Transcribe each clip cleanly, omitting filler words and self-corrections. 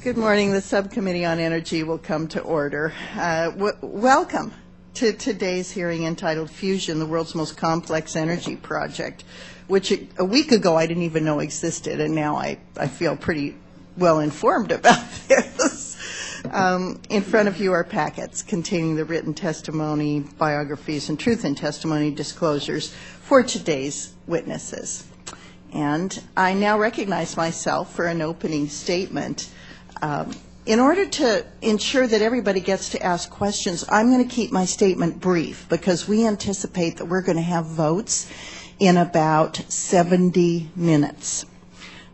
Good morning. The Subcommittee on Energy will come to order. Welcome to today's hearing entitled Fusion, the World's Most Complex Energy Project, which a week ago I didn't even know existed, and now I feel pretty well informed about this. In front of you are packets containing the written testimony, biographies, and truth in testimony disclosures for today's witnesses. And I now recognize myself for an opening statement. In order to ensure that everybody gets to ask questions, I'm going to keep my statement brief because we anticipate that we're going to have votes in about 70 minutes.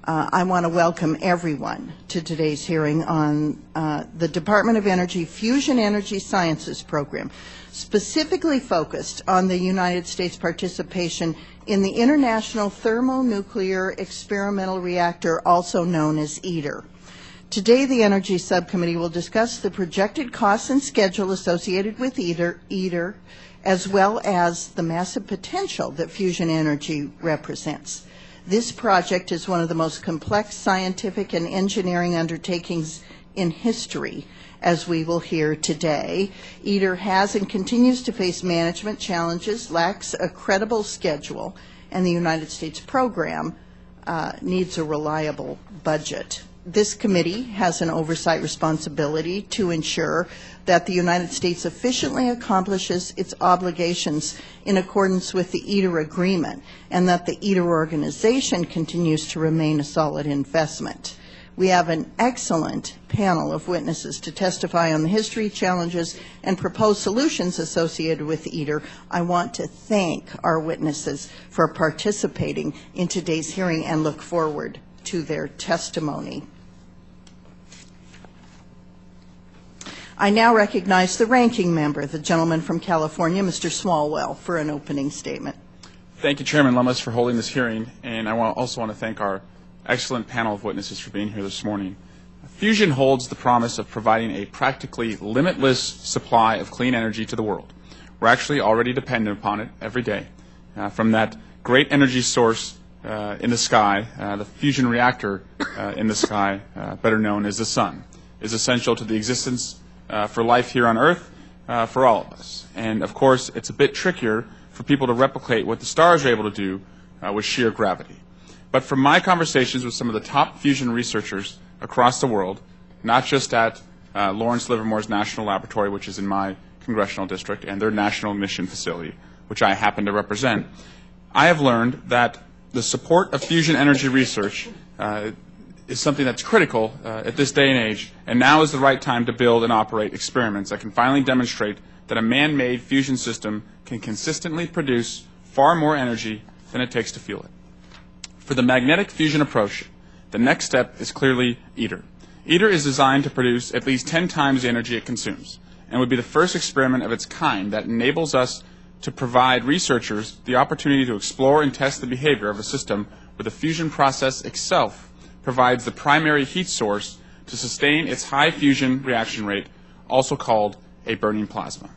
I want to welcome everyone to today's hearing on the Department of Energy Fusion Energy Sciences program, specifically focused on the United States participation in the International Thermonuclear Experimental Reactor, also known as ITER. Today, the Energy Subcommittee will discuss the projected costs and schedule associated with ITER, as well as the massive potential that fusion energy represents. This project is one of the most complex scientific and engineering undertakings in history, as we will hear today. ITER has and continues to face management challenges, lacks a credible schedule, and the United States program needs a reliable budget. This committee has an oversight responsibility to ensure that the United States efficiently accomplishes its obligations in accordance with the ITER agreement and that the ITER organization continues to remain a solid investment. We have an excellent panel of witnesses to testify on the history, challenges, and proposed solutions associated with ITER. I want to thank our witnesses for participating in today's hearing and look forward to their testimony. I now recognize the ranking member, the gentleman from California, Mr. Swalwell, for an opening statement. Thank you, Chairman Lummis, for holding this hearing, and I also want to thank our excellent panel of witnesses for being here this morning. Fusion holds the promise of providing a practically limitless supply of clean energy to the world. We're actually already dependent upon it every day. From that great energy source in the sky, the fusion reactor in the sky, better known as the sun, is essential to the existence for life here on Earth for all of us. And of course, it's a bit trickier for people to replicate what the stars are able to do with sheer gravity. But from my conversations with some of the top fusion researchers across the world, not just at Lawrence Livermore's National Laboratory, which is in my congressional district, and their National Mission Facility, which I happen to represent, I have learned that the support of fusion energy research is something that's critical at this day and age, and now is the right time to build and operate experiments that can finally demonstrate that a man-made fusion system can consistently produce far more energy than it takes to fuel it. For the magnetic fusion approach, the next step is clearly ITER. ITER is designed to produce at least 10 times the energy it consumes, and would be the first experiment of its kind that enables us to provide researchers the opportunity to explore and test the behavior of a system where the fusion process itself provides the primary heat source to sustain its high fusion reaction rate, also called a burning plasma.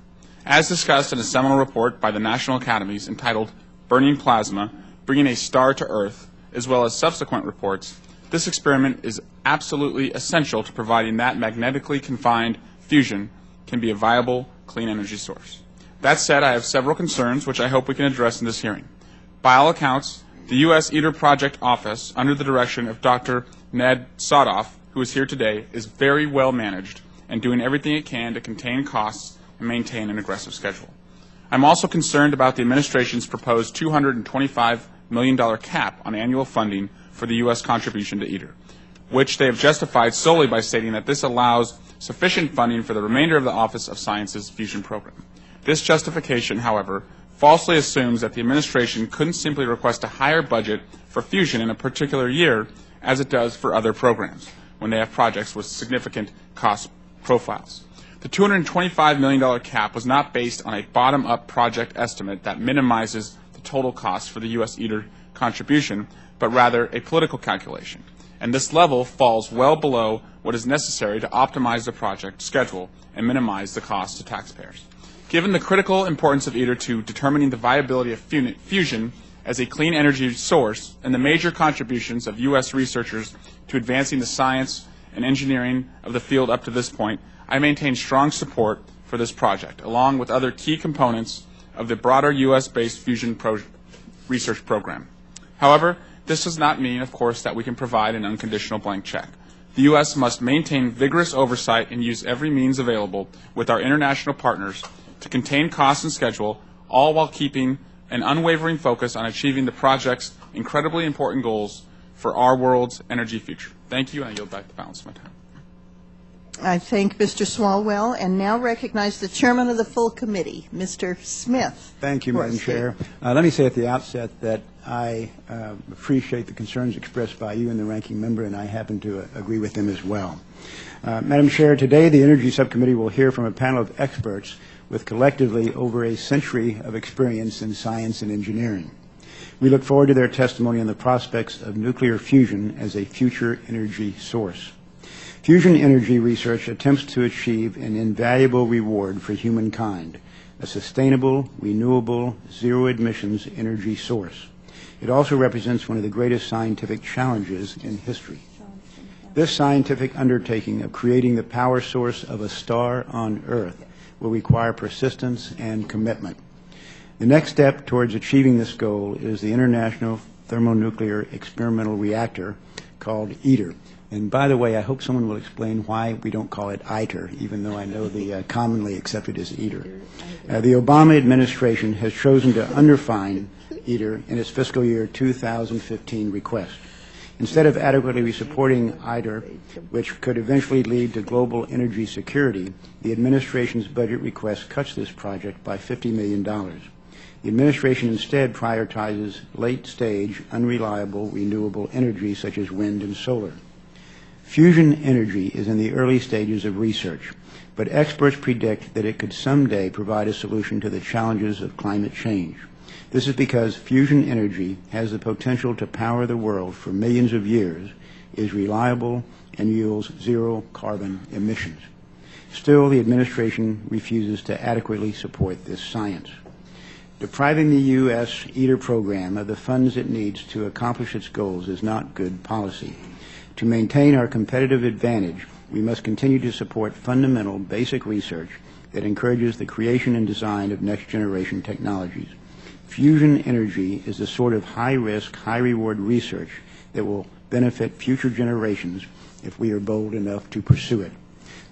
As discussed in a seminal report by the National Academies entitled Burning Plasma, Bringing a Star to Earth, as well as subsequent reports, this experiment is absolutely essential to providing that magnetically confined fusion can be a viable clean energy source. That said, I have several concerns which I hope we can address in this hearing. By all accounts, the U.S. ITER Project Office, under the direction of Dr. Ned Sadoff, who is here today, is very well managed and doing everything it can to contain costs and maintain an aggressive schedule. I'm also concerned about the administration's proposed $225 million cap on annual funding for the U.S. contribution to ITER, which they have justified solely by stating that this allows sufficient funding for the remainder of the Office of Science's fusion program. This justification, however, falsely assumes that the administration couldn't simply request a higher budget for fusion in a particular year as it does for other programs when they have projects with significant cost profiles. The $225 million cap was not based on a bottom-up project estimate that minimizes the total cost for the U.S. ITER contribution, but rather a political calculation. And this level falls well below what is necessary to optimize the project schedule and minimize the cost to taxpayers. Given the critical importance of ITER to determining the viability of fusion as a clean energy source and the major contributions of U.S. researchers to advancing the science and engineering of the field up to this point, I maintain strong support for this project, along with other key components of the broader U.S.-based fusion research program. However, this does not mean, of course, that we can provide an unconditional blank check. The U.S. must maintain vigorous oversight and use every means available with our international partners to contain cost and schedule, all while keeping an unwavering focus on achieving the project's incredibly important goals for our world's energy future. Thank you, and I yield back the balance of my time. I thank Mr. Swalwell and now recognize the chairman of the full committee, Mr. Smith. Thank you, Madam Chair. Let me say at the outset that I appreciate the concerns expressed by you and the ranking member, and I happen to agree with them as well. Madam Chair, today the Energy Subcommittee will hear from a panel of experts with collectively over a century of experience in science and engineering. We look forward to their testimony on the prospects of nuclear fusion as a future energy source. Fusion energy research attempts to achieve an invaluable reward for humankind, a sustainable, renewable, zero-emissions energy source. It also represents one of the greatest scientific challenges in history. This scientific undertaking of creating the power source of a star on Earth will require persistence and commitment. The next step towards achieving this goal is the International Thermonuclear Experimental Reactor, called ITER. And by the way, I hope someone will explain why we don't call it ITER, even though I know the commonly accepted is ITER. The Obama administration has chosen to underfund ITER in its fiscal year 2015 request. Instead of adequately supporting ITER, which could eventually lead to global energy security, the administration's budget request cuts this project by $50 million. The administration instead prioritizes late-stage, unreliable, renewable energy such as wind and solar. Fusion energy is in the early stages of research, but experts predict that it could someday provide a solution to the challenges of climate change. This is because fusion energy has the potential to power the world for millions of years, is reliable, and yields zero carbon emissions. Still, the administration refuses to adequately support this science. Depriving the U.S. ITER program of the funds it needs to accomplish its goals is not good policy. To maintain our competitive advantage, we must continue to support fundamental basic research that encourages the creation and design of next-generation technologies. Fusion energy is the sort of high-risk, high-reward research that will benefit future generations if we are bold enough to pursue it.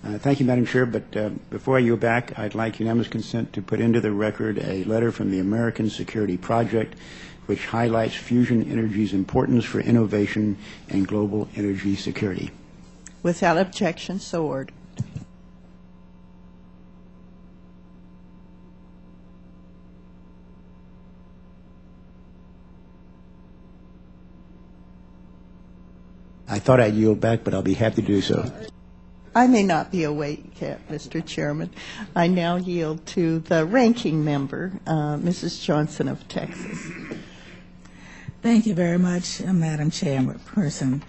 Thank you, Madam Chair, but before I yield back, I'd like unanimous consent to put into the record a letter from the American Security Project which highlights fusion energy's importance for innovation and global energy security. Without objection, so ordered. I thought I'd yield back, but I'll be happy to do so. I may not be awake yet, Mr. Chairman. I now yield to the ranking member, Mrs. Johnson of Texas. Thank you very much, Madam Chairperson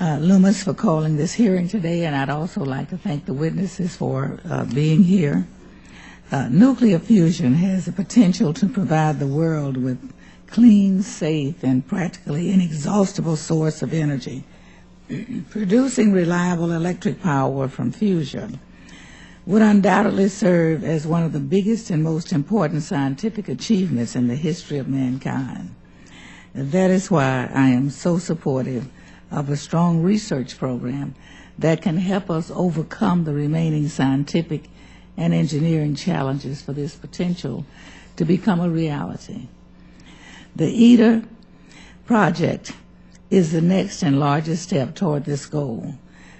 Loomis, for calling this hearing today, and I'd also like to thank the witnesses for being here. Nuclear fusion has the potential to provide the world with clean, safe, and practically inexhaustible source of energy. Producing reliable electric power from fusion would undoubtedly serve as one of the biggest and most important scientific achievements in the history of mankind. That is why I am so supportive of a strong research program that can help us overcome the remaining scientific and engineering challenges for this potential to become a reality. The ITER project is the next and largest step toward this goal.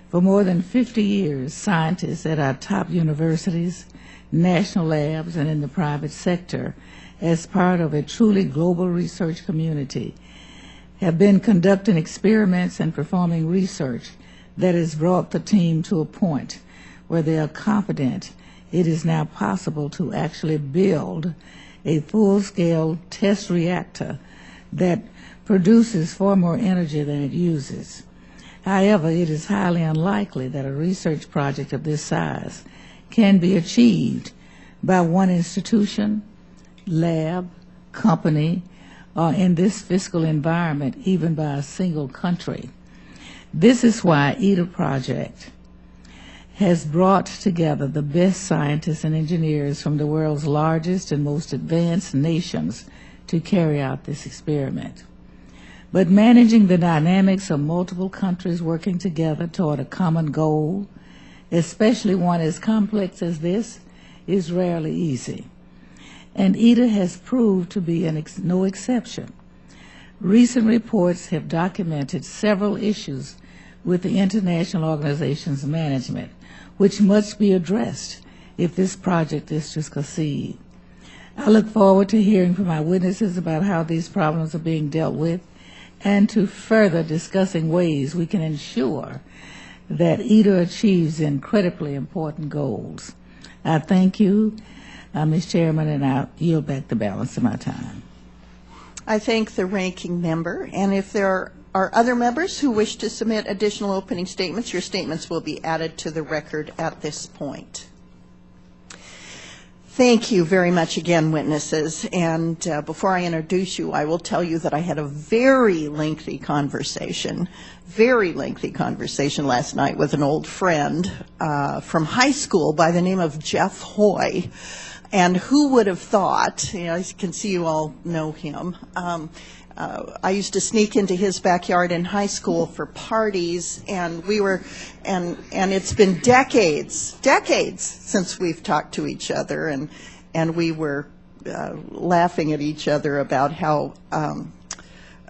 For more than 50 years, scientists at our top universities, national labs, and in the private sector, as part of a truly global research community, have been conducting experiments and performing research that has brought the team to a point where they are confident it is now possible to actually build a full-scale test reactor that produces far more energy than it uses. However, it is highly unlikely that a research project of this size can be achieved by one institution, lab, company, or in this fiscal environment, even by a single country. This is why EVentID project has brought together the best scientists and engineers from the world's largest and most advanced nations to carry out this experiment. But managing the dynamics of multiple countries working together toward a common goal, especially one as complex as this, is rarely easy. And EVentID has proved to be no exception. Recent reports have documented several issues with the international organization's management, which must be addressed if this project is to succeed. I look forward to hearing from our witnesses about how these problems are being dealt with and to further discussing ways we can ensure that EVentID achieves incredibly important goals. I thank you, Ms. Chairman, and I'll yield back the balance of my time. I thank the ranking member, and if there are other members who wish to submit additional opening statements, your statements will be added to the record at this point. Thank you very much again, witnesses. And before I introduce you, I will tell you that I had a very lengthy conversation last night with an old friend from high school by the name of Jeff Hoy. And who would have thought, I can see you all know him, I used to sneak into his backyard in high school for parties, and and it's been decades since we've talked to each other, and we were laughing at each other about how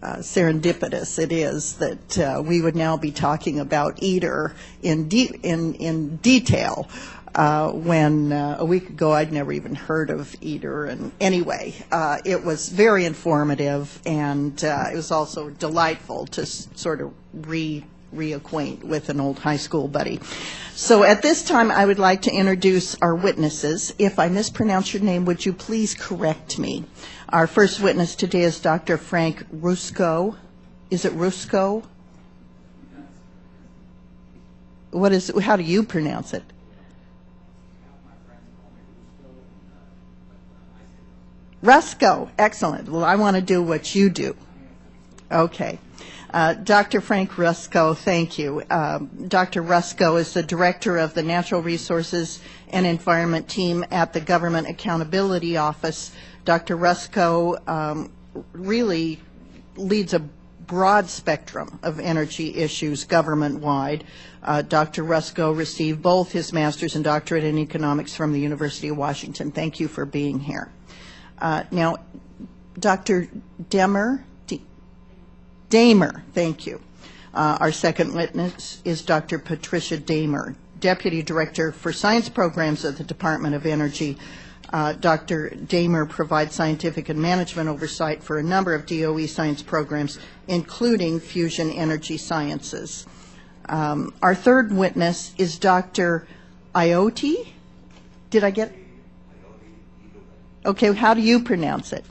serendipitous it is that we would now be talking about EVentID in detail. When a week ago I'd never even heard of EVentID, and anyway, it was very informative, and it was also delightful to sort of reacquaint with an old high school buddy. So at this time I would like to introduce our witnesses. If I mispronounce your name, would you please correct me? Our first witness today is Dr. Frank Rusko. Is it Rusko? How do you pronounce it? Rusko, excellent. Well, I want to do what you do. Okay. Dr. Frank Rusko, thank you. Dr. Rusko is the director of the Natural Resources and Environment team at the Government Accountability Office. Dr. Rusko really leads a broad spectrum of energy issues government-wide. Dr. Rusko received both his master's and doctorate in economics from the University of Washington. Thank you for being here. Now, Dr. Damer, thank you. Our second witness is Dr. Patricia Damer, Deputy Director for Science Programs at the Department of Energy. Dr. Damer provides scientific and management oversight for a number of DOE science programs, including fusion energy sciences. Our third witness is Dr. Ioti. Did I get it? Okay, how do you pronounce it?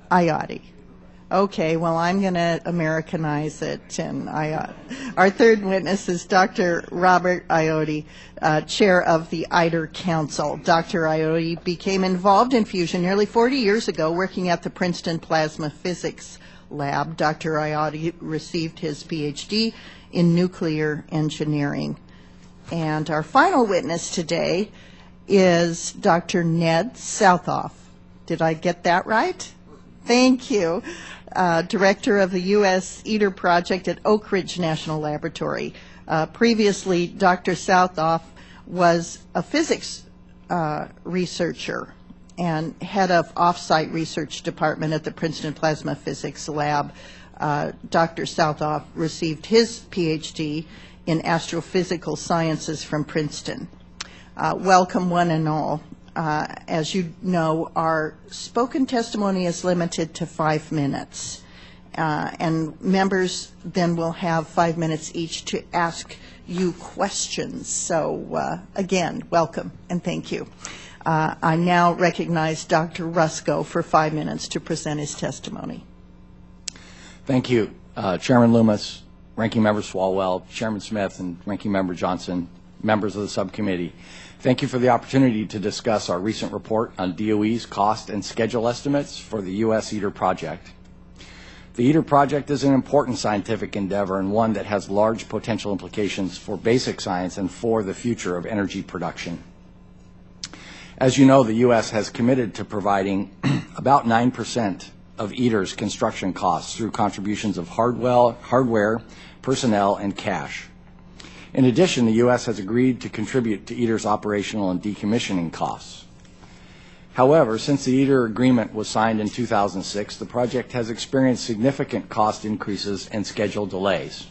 Ioti. Okay, well, I'm going to Americanize it, and our third witness is Dr. Robert Ioti, chair of the EventID Council. Dr. Ioti became involved in fusion nearly 40 years ago, working at the Princeton Plasma Physics Lab. Dr. Ioti received his PhD in nuclear engineering. And our final witness today is Dr. Ned Sadoff. Did I get that right? Thank you. Director of the U.S. EVentID project at Oak Ridge National Laboratory. Previously, Dr. Sadoff was a physics researcher and head of off-site research department at the Princeton Plasma Physics Lab. Dr. Sadoff received his PhD in astrophysical sciences from Princeton. Welcome, one and all. As you know, our spoken testimony is limited to 5 minutes, and members then will have 5 minutes each to ask you questions. So again, welcome and thank you. I now recognize Dr. Rusko for 5 minutes to present his testimony. Thank you, Chairman Loomis, Ranking Member Swalwell, Chairman Smith, and Ranking Member Johnson, members of the subcommittee. Thank you for the opportunity to discuss our recent report on DOE's cost and schedule estimates for the U.S. EVentID project. The ITER project is an important scientific endeavor and one that has large potential implications for basic science and for the future of energy production. As you know, the U.S. has committed to providing about 9% of ITER's construction costs through contributions of hardware, personnel, and cash. In addition, the U.S. has agreed to contribute to ITER's operational and decommissioning costs. However, since the ITER agreement was signed in 2006, the project has experienced significant cost increases and schedule delays.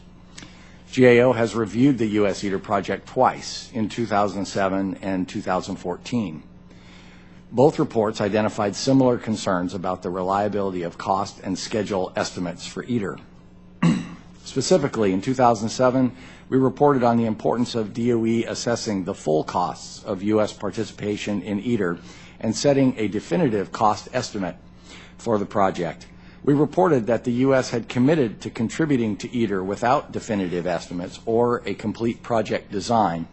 GAO has reviewed the U.S. ITER project twice, in 2007 and 2014. Both reports identified similar concerns about the reliability of cost and schedule estimates for ITER. Specifically, in 2007, we reported on the importance of DOE assessing the full costs of U.S. participation in ITER and setting a definitive cost estimate for the project. We reported that the U.S. had committed to contributing to ITER without definitive estimates or a complete project design,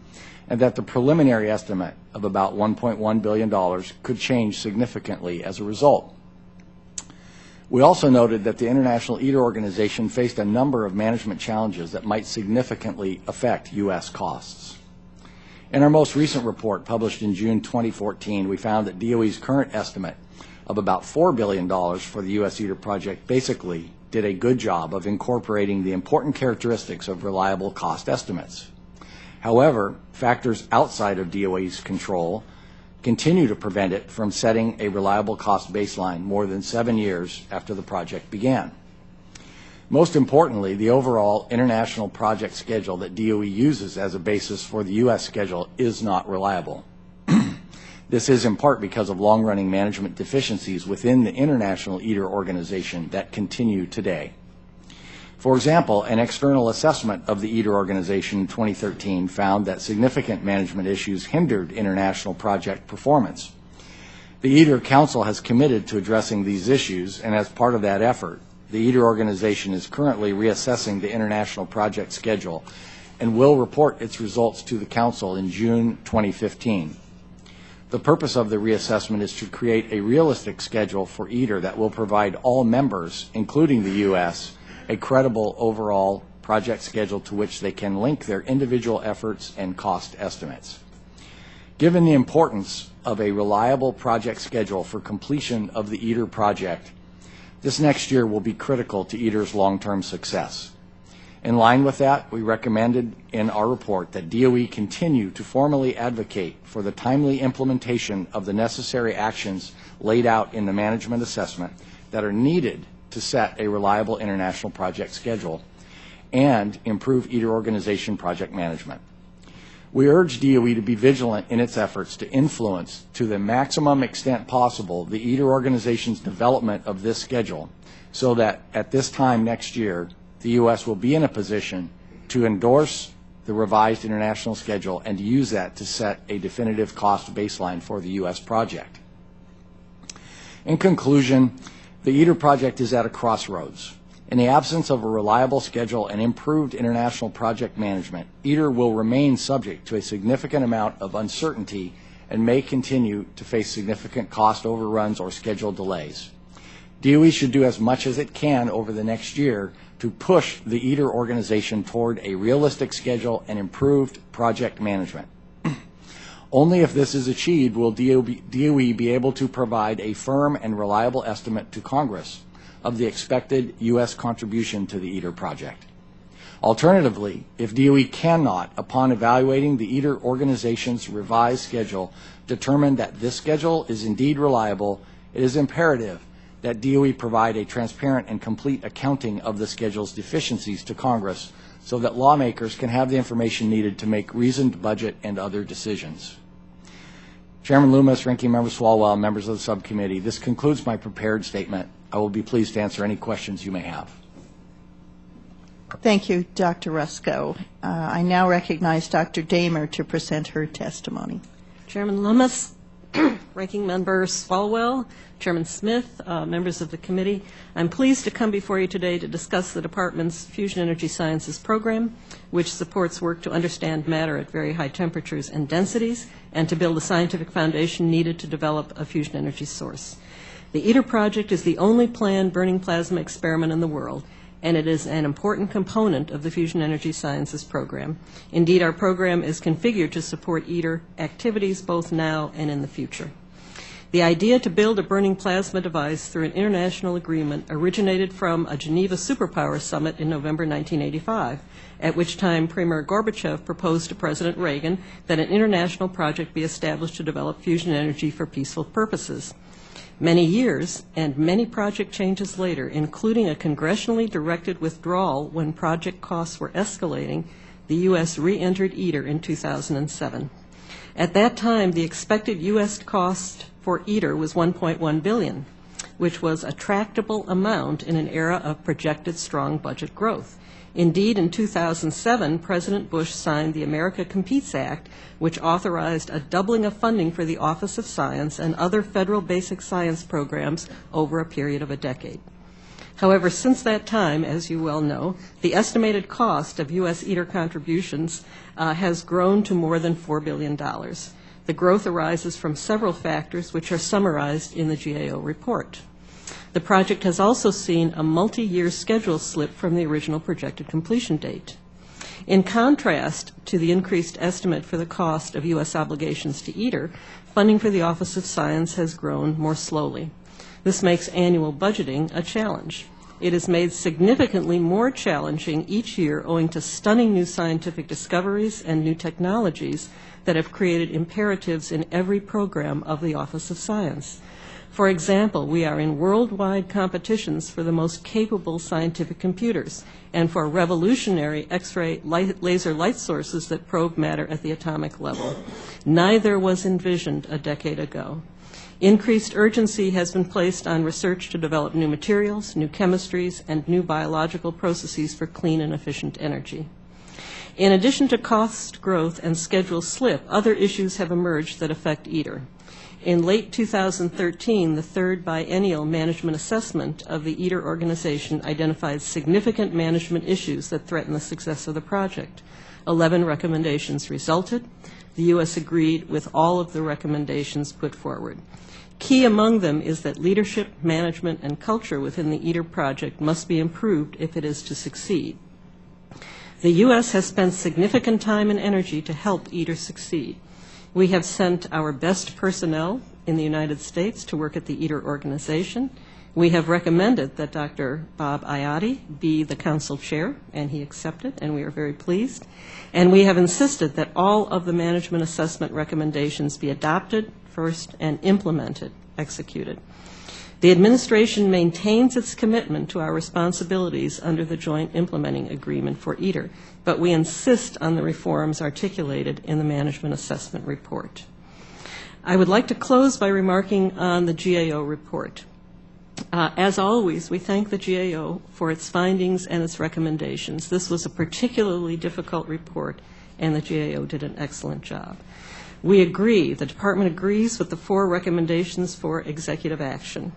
and that the preliminary estimate of about $1.1 billion could change significantly as a result. We also noted that the International ITER Organization faced a number of management challenges that might significantly affect U.S. costs. In our most recent report, published in June 2014, we found that DOE's current estimate of about $4 billion for the U.S. ITER project basically did a good job of incorporating the important characteristics of reliable cost estimates. However, factors outside of DOE's control continue to prevent it from setting a reliable cost baseline more than 7 years after the project began. Most importantly, the overall international project schedule that DOE uses as a basis for the U.S. schedule is not reliable. This is in part because of long-running management deficiencies within the International ITER Organization that continue today. For example, an external assessment of the ITER Organization in 2013 found that significant management issues hindered international project performance. The ITER Council has committed to addressing these issues, and as part of that effort, the ITER Organization is currently reassessing the international project schedule and will report its results to the Council in June 2015. The purpose of the reassessment is to create a realistic schedule for ITER that will provide all members, including the U.S., a credible overall project schedule to which they can link their individual efforts and cost estimates. Given the importance of a reliable project schedule for completion of the ITER project, this next year will be critical to ITER's long-term success. In line with that, we recommended in our report that DOE continue to formally advocate for the timely implementation of the necessary actions laid out in the management assessment that are needed to set a reliable international project schedule and improve ITER Organization project management. We urge DOE to be vigilant in its efforts to influence, to the maximum extent possible, the ITER Organization's development of this schedule so that at this time next year, the U.S. will be in a position to endorse the revised international schedule and to use that to set a definitive cost baseline for the U.S. project. In conclusion, the ITER project is at a crossroads. In the absence of a reliable schedule and improved international project management, ITER will remain subject to a significant amount of uncertainty and may continue to face significant cost overruns or schedule delays. DOE should do as much as it can over the next year to push the ITER organization toward a realistic schedule and improved project management. Only if this is achieved will DOE be able to provide a firm and reliable estimate to Congress of the expected U.S. contribution to the ITER project. Alternatively, if DOE cannot, upon evaluating the ITER organization's revised schedule, determine that this schedule is indeed reliable, it is imperative that DOE provide a transparent and complete accounting of the schedule's deficiencies to Congress so that lawmakers can have the information needed to make reasoned budget and other decisions. Chairman Loomis, Ranking Member Swalwell, members of the subcommittee, this concludes my prepared statement. I will be pleased to answer any questions you may have. Thank you, Dr. Rusko. I now recognize Dr. Damer to present her testimony. Chairman Lummis, Ranking Member Swalwell, Chairman Smith, members of the committee, I'm pleased to come before you today to discuss the Department's Fusion Energy Sciences program, which supports work to understand matter at very high temperatures and densities, and to build a scientific foundation needed to develop a fusion energy source. The ITER project is the only planned burning plasma experiment in the world, and it is an important component of the Fusion Energy Sciences program. Indeed, our program is configured to support ITER activities both now and in the future. The idea to build a burning plasma device through an international agreement originated from a Geneva Superpower Summit in November 1985, at which time Premier Gorbachev proposed to President Reagan that an international project be established to develop fusion energy for peaceful purposes. Many years and many project changes later, including a congressionally directed withdrawal when project costs were escalating, the U.S. re-entered ITER in 2007. At that time, the expected U.S. cost for ITER was $1.1 billion, which was a tractable amount in an era of projected strong budget growth. Indeed, in 2007, President Bush signed the America Competes Act, which authorized a doubling of funding for the Office of Science and other federal basic science programs over a period of a decade. However, since that time, as you well know, the estimated cost of U.S. ITER contributions has grown to more than $4 billion. The growth arises from several factors which are summarized in the GAO report. The project has also seen a multi-year schedule slip from the original projected completion date. In contrast to the increased estimate for the cost of U.S. obligations to ITER, funding for the Office of Science has grown more slowly. This makes annual budgeting a challenge. It is made significantly more challenging each year owing to stunning new scientific discoveries and new technologies that have created imperatives in every program of the Office of Science. For example, we are in worldwide competitions for the most capable scientific computers and for revolutionary X-ray laser light sources that probe matter at the atomic level. Neither was envisioned a decade ago. Increased urgency has been placed on research to develop new materials, new chemistries, and new biological processes for clean and efficient energy. In addition to cost growth and schedule slip, other issues have emerged that affect ITER. In late 2013, the third biennial management assessment of the ITER organization identified significant management issues that threaten the success of the project. 11 recommendations resulted. The U.S. agreed with all of the recommendations put forward. Key among them is that leadership, management, and culture within the ITER project must be improved if it is to succeed. The U.S. has spent significant time and energy to help ITER succeed. We have sent our best personnel in the United States to work at the ITER organization. We have recommended that Dr. Bob Iotti be the council chair, and he accepted, and we are very pleased. And we have insisted that all of the management assessment recommendations be adopted first and implemented, executed. The administration maintains its commitment to our responsibilities under the Joint Implementing Agreement for ITER, but we insist on the reforms articulated in the Management Assessment Report. I would like to close by remarking on the GAO report. As always, we thank the GAO for its findings and its recommendations. This was a particularly difficult report, and the GAO did an excellent job. We agree, the Department agrees with the 4 recommendations for executive action.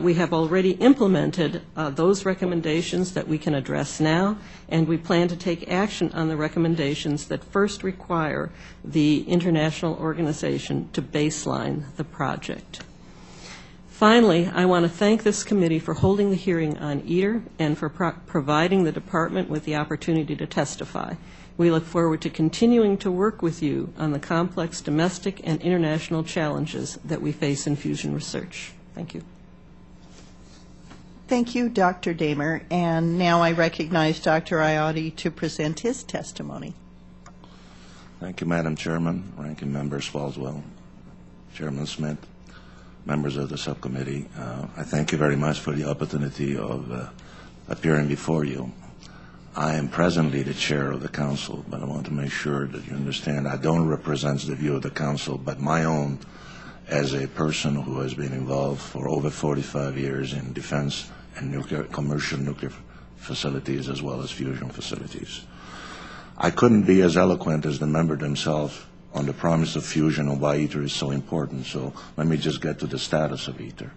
We have already implemented those recommendations that we can address now, and we plan to take action on the recommendations that first require the international organization to baseline the project. Finally, I want to thank this committee for holding the hearing on ITER and for providing the department with the opportunity to testify. We look forward to continuing to work with you on the complex domestic and international challenges that we face in fusion research. Thank you. Thank you, Dr. Damer. And now I recognize Dr. Iotti to present his testimony. Thank you, Madam Chairman, Ranking Member Swalwell, Chairman Smith, members of the subcommittee. I thank you very much for the opportunity of appearing before you. I am presently the chair of the council, but I want to make sure that you understand I don't represent the view of the council, but my own as a person who has been involved for over 45 years in defense and commercial nuclear facilities as well as fusion facilities. I couldn't be as eloquent as the member themselves on the promise of fusion and why ITER is so important, so let me just get to the status of ITER.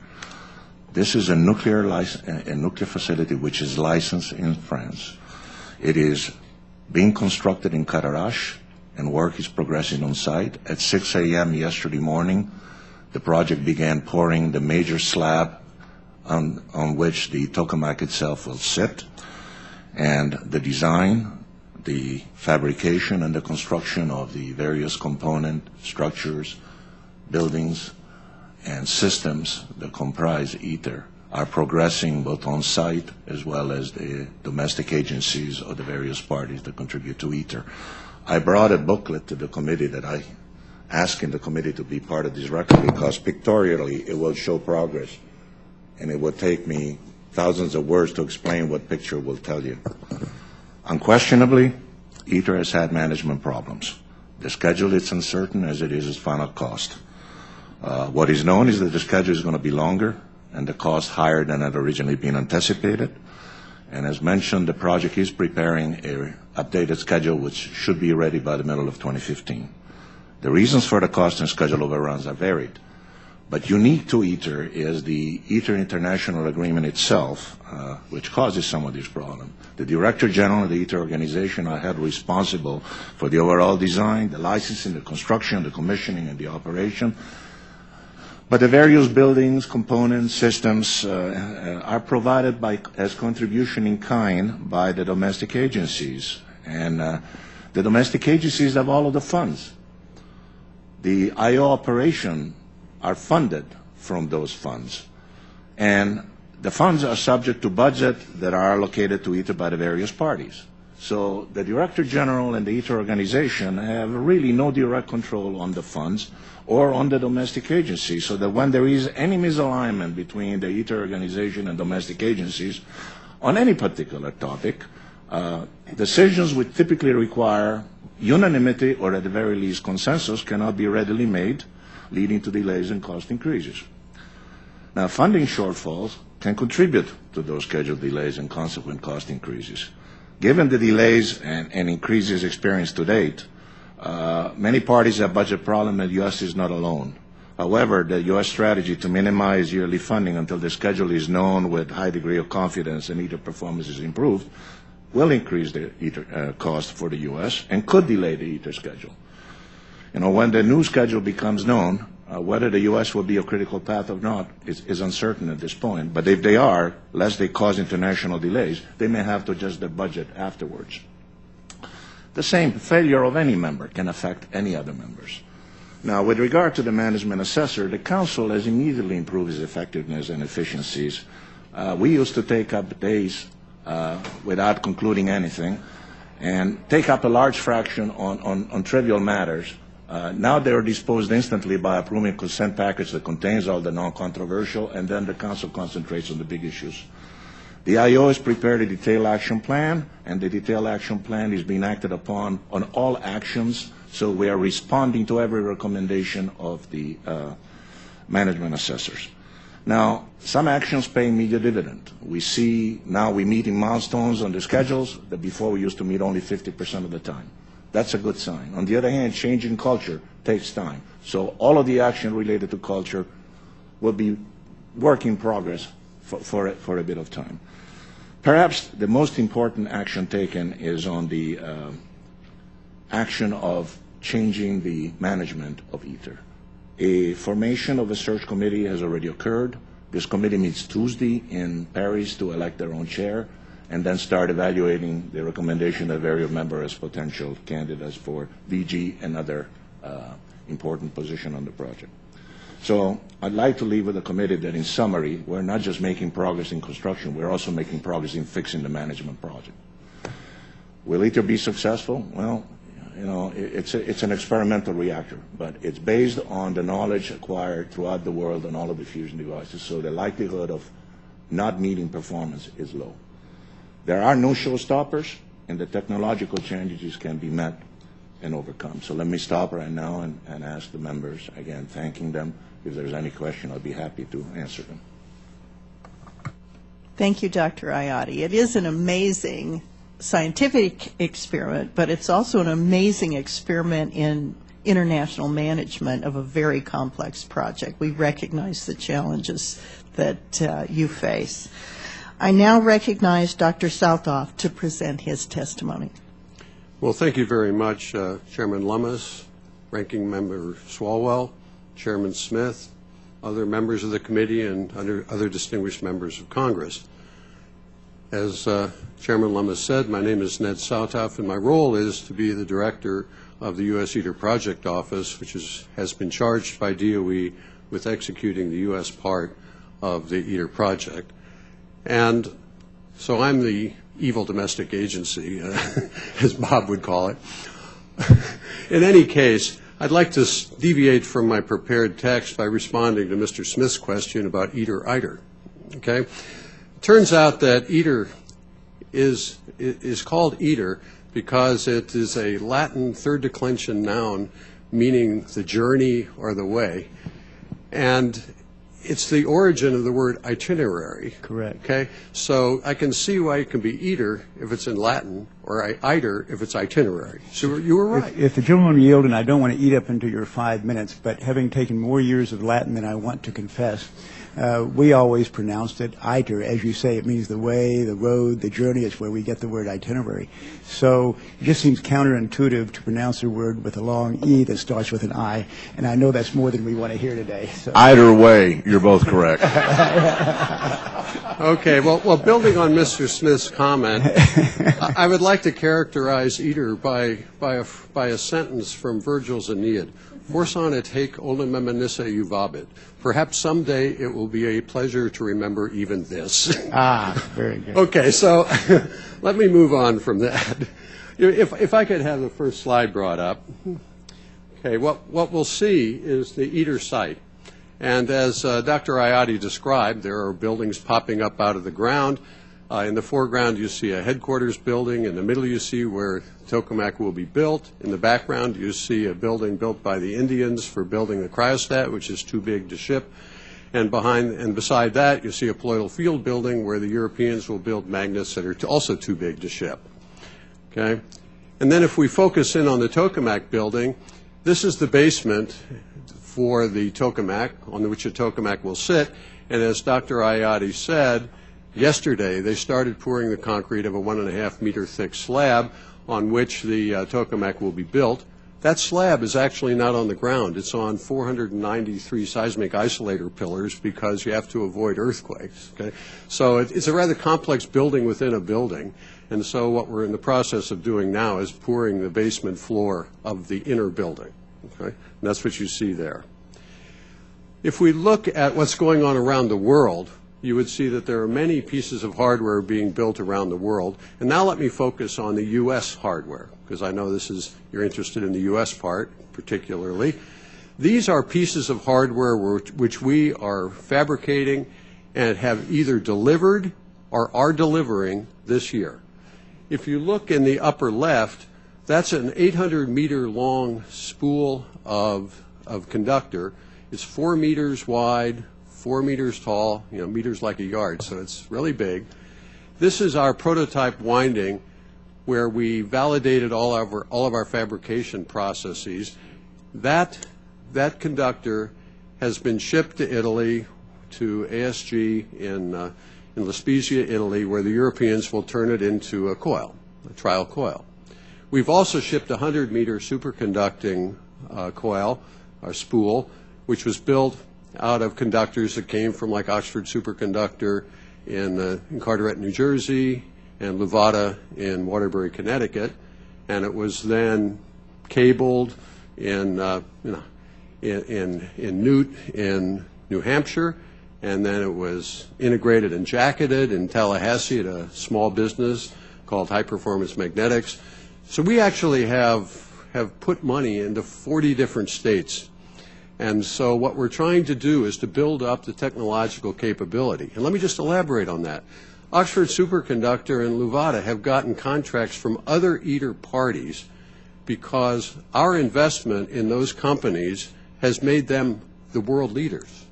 This is a nuclear facility which is licensed in France. It is being constructed in Cadarache, and work is progressing on site. At 6 a.m. yesterday morning, the project began pouring the major slab on which the tokamak itself will sit, and the design, the fabrication, and the construction of the various component structures, buildings, and systems that comprise ITER are progressing both on site as well as the domestic agencies or the various parties that contribute to ITER. I brought a booklet to the committee that I asking the committee to be part of this record because pictorially it will show progress, and it will take me thousands of words to explain what picture will tell you. Unquestionably, ITER has had management problems. The schedule is uncertain as it is its final cost. What is known is that the schedule is going to be longer and the cost higher than had originally been anticipated. And as mentioned, the project is preparing an updated schedule which should be ready by the middle of 2015. The reasons for the cost and schedule overruns are varied. But unique to ITER is the ITER International Agreement itself, which causes some of these problems. The Director General of the ITER organization are held responsible for the overall design, the licensing, the construction, the commissioning, and the operation. But the various buildings, components, systems are provided as contribution in kind by the domestic agencies. And the domestic agencies have all of the funds. The I.O. operation are funded from those funds. And the funds are subject to budget that are allocated to ITER by the various parties. So the Director General and the ITER organization have really no direct control on the funds or on the domestic agencies, so that when there is any misalignment between the ITER organization and domestic agencies on any particular topic, decisions which typically require unanimity or at the very least consensus cannot be readily made, leading to delays and cost increases. Now, funding shortfalls can contribute to those schedule delays and consequent cost increases. Given the delays and increases experienced to date, many parties have budget problems, and the U.S. is not alone. However, the U.S. strategy to minimize yearly funding until the schedule is known with high degree of confidence and ITER performance is improved will increase the ITER cost for the U.S. and could delay the ITER schedule. When the new schedule becomes known, whether the U.S. will be a critical path or not is uncertain at this point. But if they are, lest they cause international delays, they may have to adjust their budget afterwards. The same failure of any member can affect any other members. Now, with regard to the management assessor, the Council has immediately improved its effectiveness and efficiencies. We used to take up days without concluding anything and take up a large fraction on trivial matters. Now they are disposed instantly by approving a consent package that contains all the non-controversial, and then the Council concentrates on the big issues. The I.O. has prepared a detailed action plan, and the detailed action plan is being acted upon on all actions, so we are responding to every recommendation of the management assessors. Now, some actions pay immediate dividend. We see now we're meeting milestones on the schedules that before we used to meet only 50% of the time. That's a good sign. On the other hand, changing culture takes time. So all of the action related to culture will be work in progress for a bit of time. Perhaps the most important action taken is on the action of changing the management of ITER. A formation of a search committee has already occurred. This committee meets Tuesday in Paris to elect their own chair, and then start evaluating the recommendation of various members as potential candidates for DG and other important position on the project. So I'd like to leave with the committee that in summary, we're not just making progress in construction, we're also making progress in fixing the management project. Will ITER be successful? Well, it's an experimental reactor, but it's based on the knowledge acquired throughout the world on all of the fusion devices, so the likelihood of not meeting performance is low. There are no showstoppers, and the technological changes can be met and overcome. So let me stop right now and ask the members, again, thanking them. If there's any question, I'll be happy to answer them. Thank you, Dr. Iotti. It is an amazing scientific experiment, but it's also an amazing experiment in international management of a very complex project. We recognize the challenges that you face. I now recognize Dr. Sadoff to present his testimony. Well, thank you very much, Chairman Lummis, Ranking Member Swalwell, Chairman Smith, other members of the committee, and other distinguished members of Congress. As Chairman Lummis said, my name is Ned Sadoff, and my role is to be the director of the U.S. ITER Project Office, which has been charged by DOE with executing the U.S. part of the ITER project. And so I'm the evil domestic agency, as Bob would call it. In any case, I'd like to deviate from my prepared text by responding to Mr. Smith's question about ITER. Okay? Turns out that ITER is called ITER because it is a Latin third declension noun meaning the journey or the way. And it's the origin of the word itinerary. Correct. Okay? So I can see why it can be ITER if it's in Latin, or ITER if it's itinerary. So you were right. If the gentleman will yield, and I don't want to eat up into your 5 minutes, but having taken more years of Latin than I want to confess, we always pronounced it ITER. As you say, it means the way, the road, the journey. It's where we get the word itinerary. So it just seems counterintuitive to pronounce a word with a long E that starts with an I, and I know that's more than we want to hear today. So. Either way, you're both correct. Okay, well, building on Mr. Smith's comment, I would like to characterize ITER by a sentence from Virgil's Aeneid. Forsan et haec olim meminisse juvabit. Perhaps someday it will be a pleasure to remember even this. Very good. Okay, so let me move on from that. If I could have the first slide brought up. Okay, what we'll see is the ITER site. And as Dr. Ayati described, there are buildings popping up out of the ground. In the foreground, you see a headquarters building. In the middle, you see where tokamak will be built. In the background, you see a building built by the Indians for building the cryostat, which is too big to ship. And beside that, you see a Ploidal Field building where the Europeans will build magnets that are also too big to ship. Okay? And then if we focus in on the tokamak building, this is the basement for the tokamak, on which a tokamak will sit. And as Dr. Ayati said, yesterday they started pouring the concrete of a 1.5 meter thick slab on which the tokamak will be built. That slab is actually not on the ground. It's on 493 seismic isolator pillars because you have to avoid earthquakes. Okay? So it's a rather complex building within a building. And so what we're in the process of doing now is pouring the basement floor of the inner building. Okay? And that's what you see there. If we look at what's going on around the world, you would see that there are many pieces of hardware being built around the world. And now let me focus on the U.S. hardware, because I know you're interested in the U.S. part particularly. These are pieces of hardware which we are fabricating and have either delivered or are delivering this year. If you look in the upper left, that's an 800-meter long spool of conductor. It's 4 meters wide, 4 meters tall, meters like a yard, so it's really big. This is our prototype winding where we validated all of our fabrication processes. That conductor has been shipped to Italy, to ASG in La Spezia, Italy, where the Europeans will turn it into a coil, a trial coil. We've also shipped a 100-meter superconducting coil, or spool, which was built out of conductors that came from like Oxford Superconductor in Carteret, New Jersey, and Luvata in Waterbury, Connecticut, and it was then cabled in Newt in New Hampshire, and then it was integrated and jacketed in Tallahassee at a small business called High Performance Magnetics. So we actually have put money into 40 different states. And so what we're trying to do is to build up the technological capability. And let me just elaborate on that. Oxford Superconductor and Luvata have gotten contracts from other ITER parties because our investment in those companies has made them the world leaders.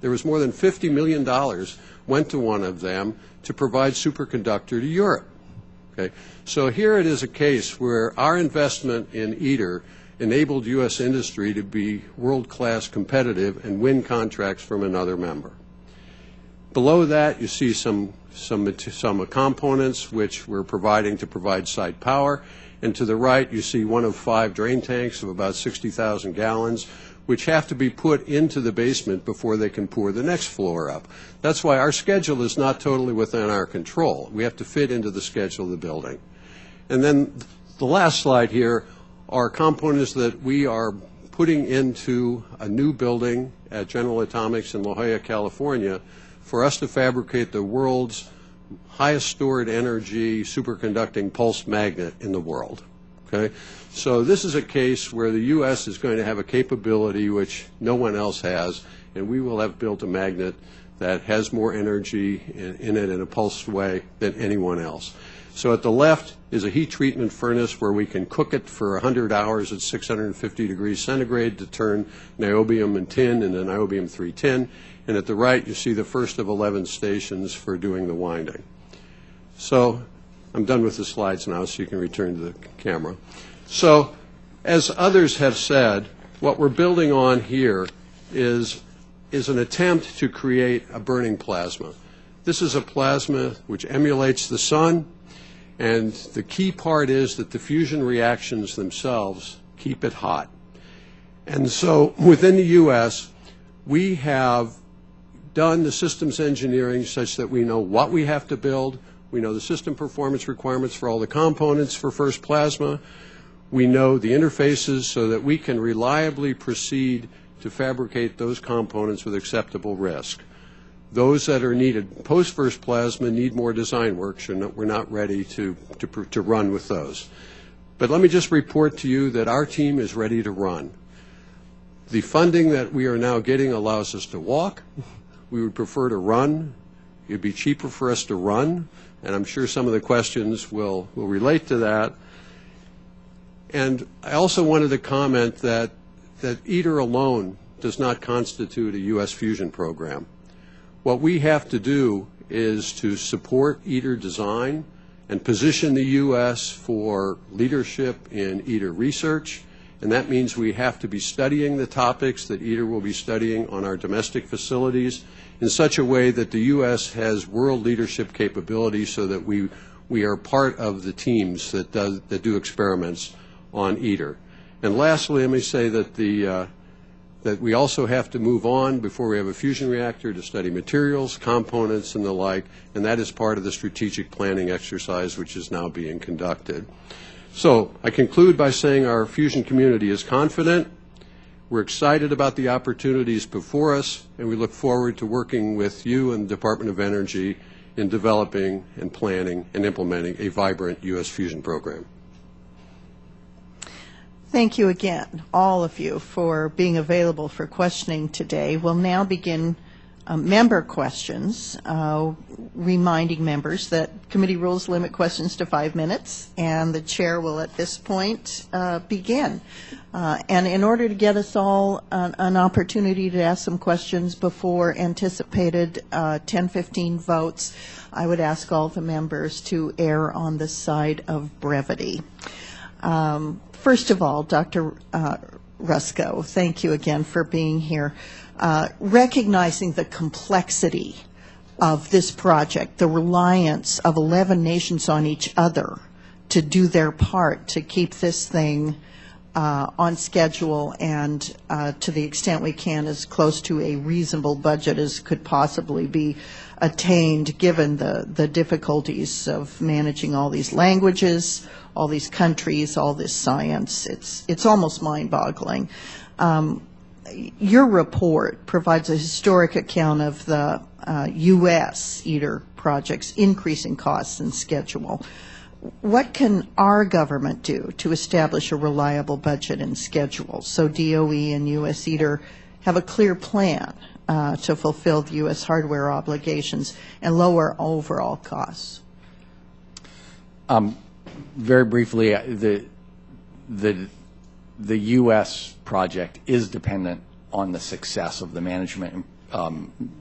There was more than $50 million went to one of them to provide superconductor to Europe. Okay? So here it is a case where our investment in ITER enabled U.S. industry to be world-class competitive and win contracts from another member. Below that, you see some components which we're providing to provide site power. And to the right, you see one of 5 drain tanks of about 60,000 gallons, which have to be put into the basement before they can pour the next floor up. That's why our schedule is not totally within our control. We have to fit into the schedule of the building. And then the last slide here are components that we are putting into a new building at General Atomics in La Jolla, California, for us to fabricate the world's highest stored energy superconducting pulse magnet in the world. Okay? So this is a case where the U.S. is going to have a capability which no one else has, and we will have built a magnet that has more energy in it in a pulsed way than anyone else. So at the left is a heat treatment furnace where we can cook it for 100 hours at 650 degrees centigrade to turn niobium and tin into niobium-3 tin. And at the right, you see the first of 11 stations for doing the winding. So I'm done with the slides now, so you can return to the camera. So as others have said, what we're building on here is an attempt to create a burning plasma. This is a plasma which emulates the sun. And the key part is that the fusion reactions themselves keep it hot. And so within the U.S., we have done the systems engineering such that we know what we have to build. We know the system performance requirements for all the components for first plasma. We know the interfaces so that we can reliably proceed to fabricate those components with acceptable risk. Those that are needed post-first plasma need more design work, so we're not ready to run with those. But let me just report to you that our team is ready to run. The funding that we are now getting allows us to walk. We would prefer to run. It would be cheaper for us to run, and I'm sure some of the questions will relate to that. And I also wanted to comment that ITER alone does not constitute a U.S. fusion program. What we have to do is to support ITER design and position the U.S. for leadership in ITER research, and that means we have to be studying the topics that ITER will be studying on our domestic facilities in such a way that the U.S. has world leadership capability so that we are part of the teams that do experiments on ITER. And lastly, let me say that that we also have to move on before we have a fusion reactor to study materials, components, and the like, and that is part of the strategic planning exercise which is now being conducted. So I conclude by saying our fusion community is confident. We're excited about the opportunities before us, and we look forward to working with you and the Department of Energy in developing and planning and implementing a vibrant U.S. fusion program. Thank you again, all of you, for being available for questioning today. We'll now begin member questions, reminding members that committee rules limit questions to 5 minutes, and the chair will at this point begin. And in order to get us all an opportunity to ask some questions before anticipated 10:15 votes, I would ask all the members to err on the side of brevity. First of all, Dr. Rusko, thank you again for being here. Recognizing the complexity of this project, the reliance of 11 nations on each other to do their part to keep this thing on schedule and to the extent we can as close to a reasonable budget as could possibly be attained given the difficulties of managing all these languages, all these countries, all this science. It's almost mind-boggling. Your report provides a historic account of the U.S. ITER project's increasing costs and schedule. What can our government do to establish a reliable budget and schedule so DOE and U.S. ITER have a clear plan to fulfill the U.S. hardware obligations and lower overall costs? Very briefly, the U.S. project is dependent on the success of the management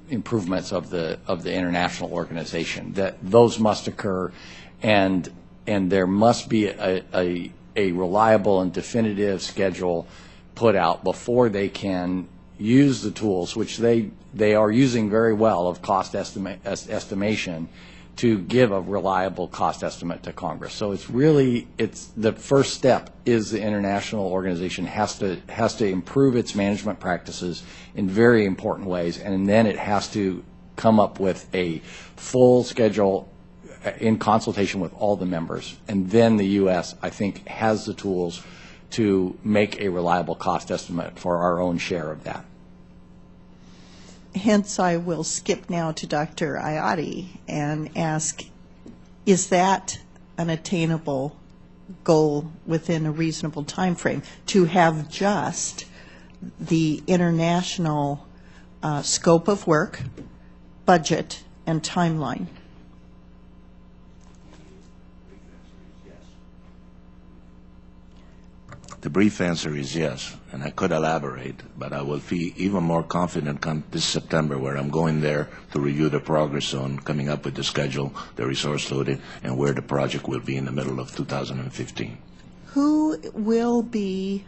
improvements of the international organization. That those must occur, and there must be a reliable and definitive schedule put out before they can use the tools, which they are using very well, of cost estimation, to give a reliable cost estimate to Congress. So it's the first step is the international organization has to improve its management practices in very important ways, and then it has to come up with a full schedule in consultation with all the members. And then the U.S., I think, has the tools to make a reliable cost estimate for our own share of that. Hence, I will skip now to Dr. Ayati and ask, is that an attainable goal within a reasonable time frame to have just the international scope of work, budget, and timeline? The brief answer is yes, and I could elaborate, but I will feel even more confident come this September, where I'm going there to review the progress on coming up with the schedule, the resource loading, and where the project will be in the middle of 2015. Who will be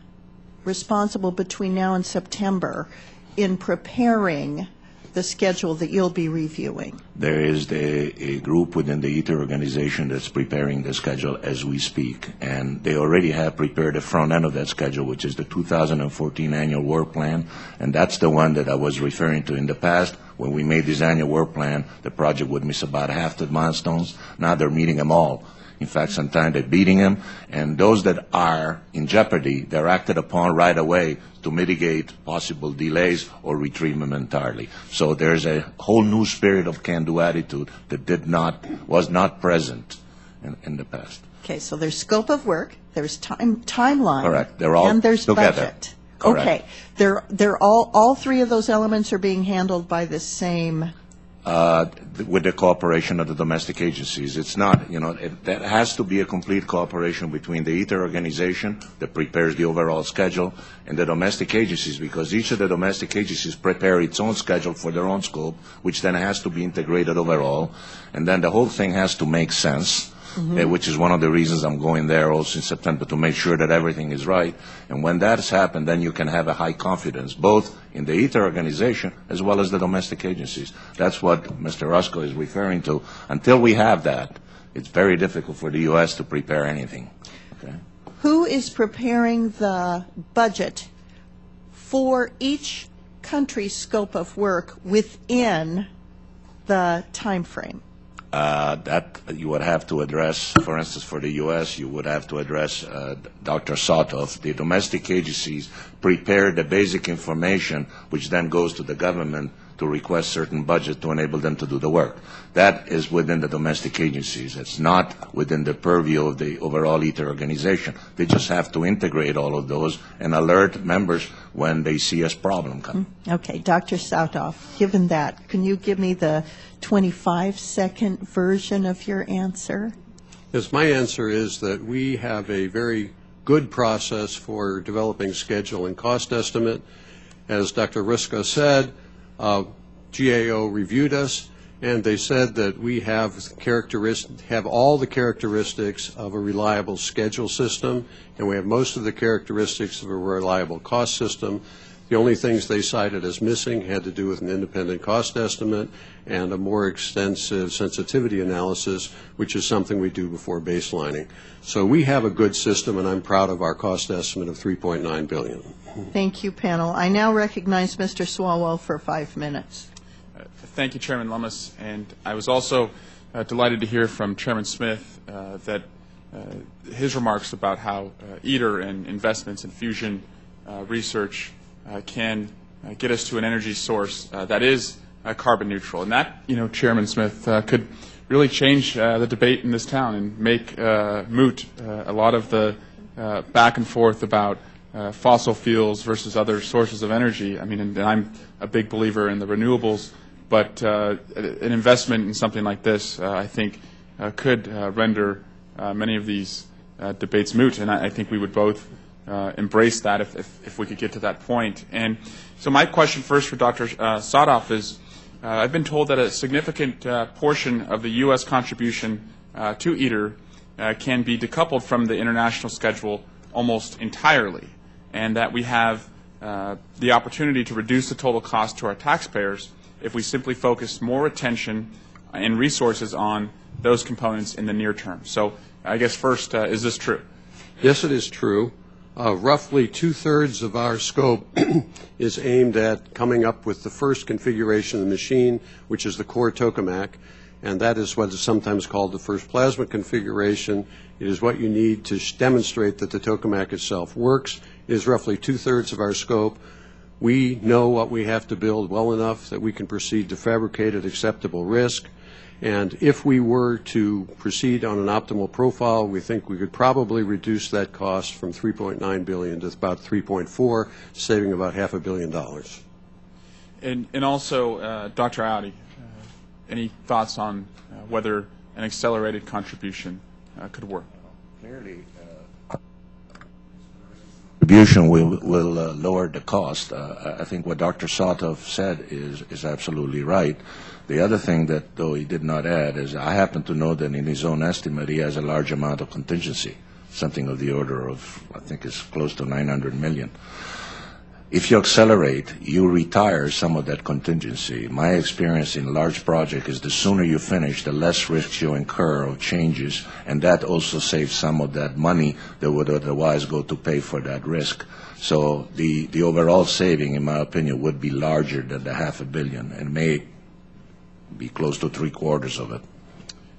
responsible between now and September in preparing the schedule that you'll be reviewing? There is a group within the ITER organization that's preparing the schedule as we speak, and they already have prepared the front end of that schedule, which is the 2014 annual work plan, and that's the one that I was referring to in the past. When we made this annual work plan, the project would miss about half the milestones. Now they're meeting them all. In fact, sometimes they're beating them, and those that are in jeopardy, they're acted upon right away to mitigate possible delays or retrieve them entirely. So there's a whole new spirit of can-do attitude that was not present in the past. Okay, so there's scope of work, there's timeline, Correct. They're all and there's together. budget. Correct. Okay, they're all three of those elements are being handled by the same. With the cooperation of the domestic agencies. It's not, that has to be a complete cooperation between the ITER organization that prepares the overall schedule and the domestic agencies, because each of the domestic agencies prepare its own schedule for their own scope, which then has to be integrated overall, and then the whole thing has to make sense. Which is one of the reasons I'm going there also in September, to make sure that everything is right. And when that has happened, then you can have a high confidence, both in the ITER organization as well as the domestic agencies. That's what Mr. Rusko is referring to. Until we have that, it's very difficult for the U.S. to prepare anything. Okay? Who is preparing the budget for each country's scope of work within the time frame? That you would have to address, for instance, for the U.S., you would have to address Dr. Sadoff. The domestic agencies prepare the basic information, which then goes to the government to request certain budget to enable them to do the work. That is within the domestic agencies. It's not within the purview of the overall ITER organization. They just have to integrate all of those and alert members when they see a problem coming. Okay, Dr. Sadoff, given that, can you give me the 25-second version of your answer? Yes, my answer is that we have a very good process for developing schedule and cost estimate. As Dr. Rusko said, GAO reviewed us, and they said that we have all the characteristics of a reliable schedule system, and we have most of the characteristics of a reliable cost system. The only things they cited as missing had to do with an independent cost estimate and a more extensive sensitivity analysis, which is something we do before baselining. So we have a good system, and I'm proud of our cost estimate of $3.9 billion. Thank you, panel. I now recognize Mr. Swalwell for 5 minutes. Thank you, Chairman Lummis. And I was also delighted to hear from Chairman Smith that his remarks about how ITER and investments in fusion research can get us to an energy source that is carbon neutral. And that, Chairman Smith, could really change the debate in this town and make moot a lot of the back and forth about fossil fuels versus other sources of energy. I mean, and I'm a big believer in the renewables, but an investment in something like this, I think, could render many of these debates moot. And I think we would both embrace that if we could get to that point. And so my question first for Dr. Sadoff is, I've been told that a significant portion of the U.S. contribution to ITER can be decoupled from the international schedule almost entirely, and that we have the opportunity to reduce the total cost to our taxpayers if we simply focus more attention and resources on those components in the near term. So I guess first, is this true? Yes, it is true. Roughly two-thirds of our scope is aimed at coming up with the first configuration of the machine, which is the core tokamak, and that is what is sometimes called the first plasma configuration. It is what you need to demonstrate that the tokamak itself works. It is roughly two-thirds of our scope. We know what we have to build well enough that we can proceed to fabricate at acceptable risk. And if we were to proceed on an optimal profile, we think we could probably reduce that cost from $3.9 billion to about $3.4, saving about $500 million. And also, Dr. Audi, any thoughts on whether an accelerated contribution could work? Clearly, contribution will lower the cost. I think what Dr. Sadoff said is absolutely right. The other thing that, though he did not add, is I happen to know that in his own estimate he has a large amount of contingency, something of the order of, I think it's close to $900 million. If you accelerate, you retire some of that contingency. My experience in large projects is the sooner you finish, the less risks you incur of changes, and that also saves some of that money that would otherwise go to pay for that risk. So the overall saving, in my opinion, would be larger than the $500 million, and may be close to three-quarters of it.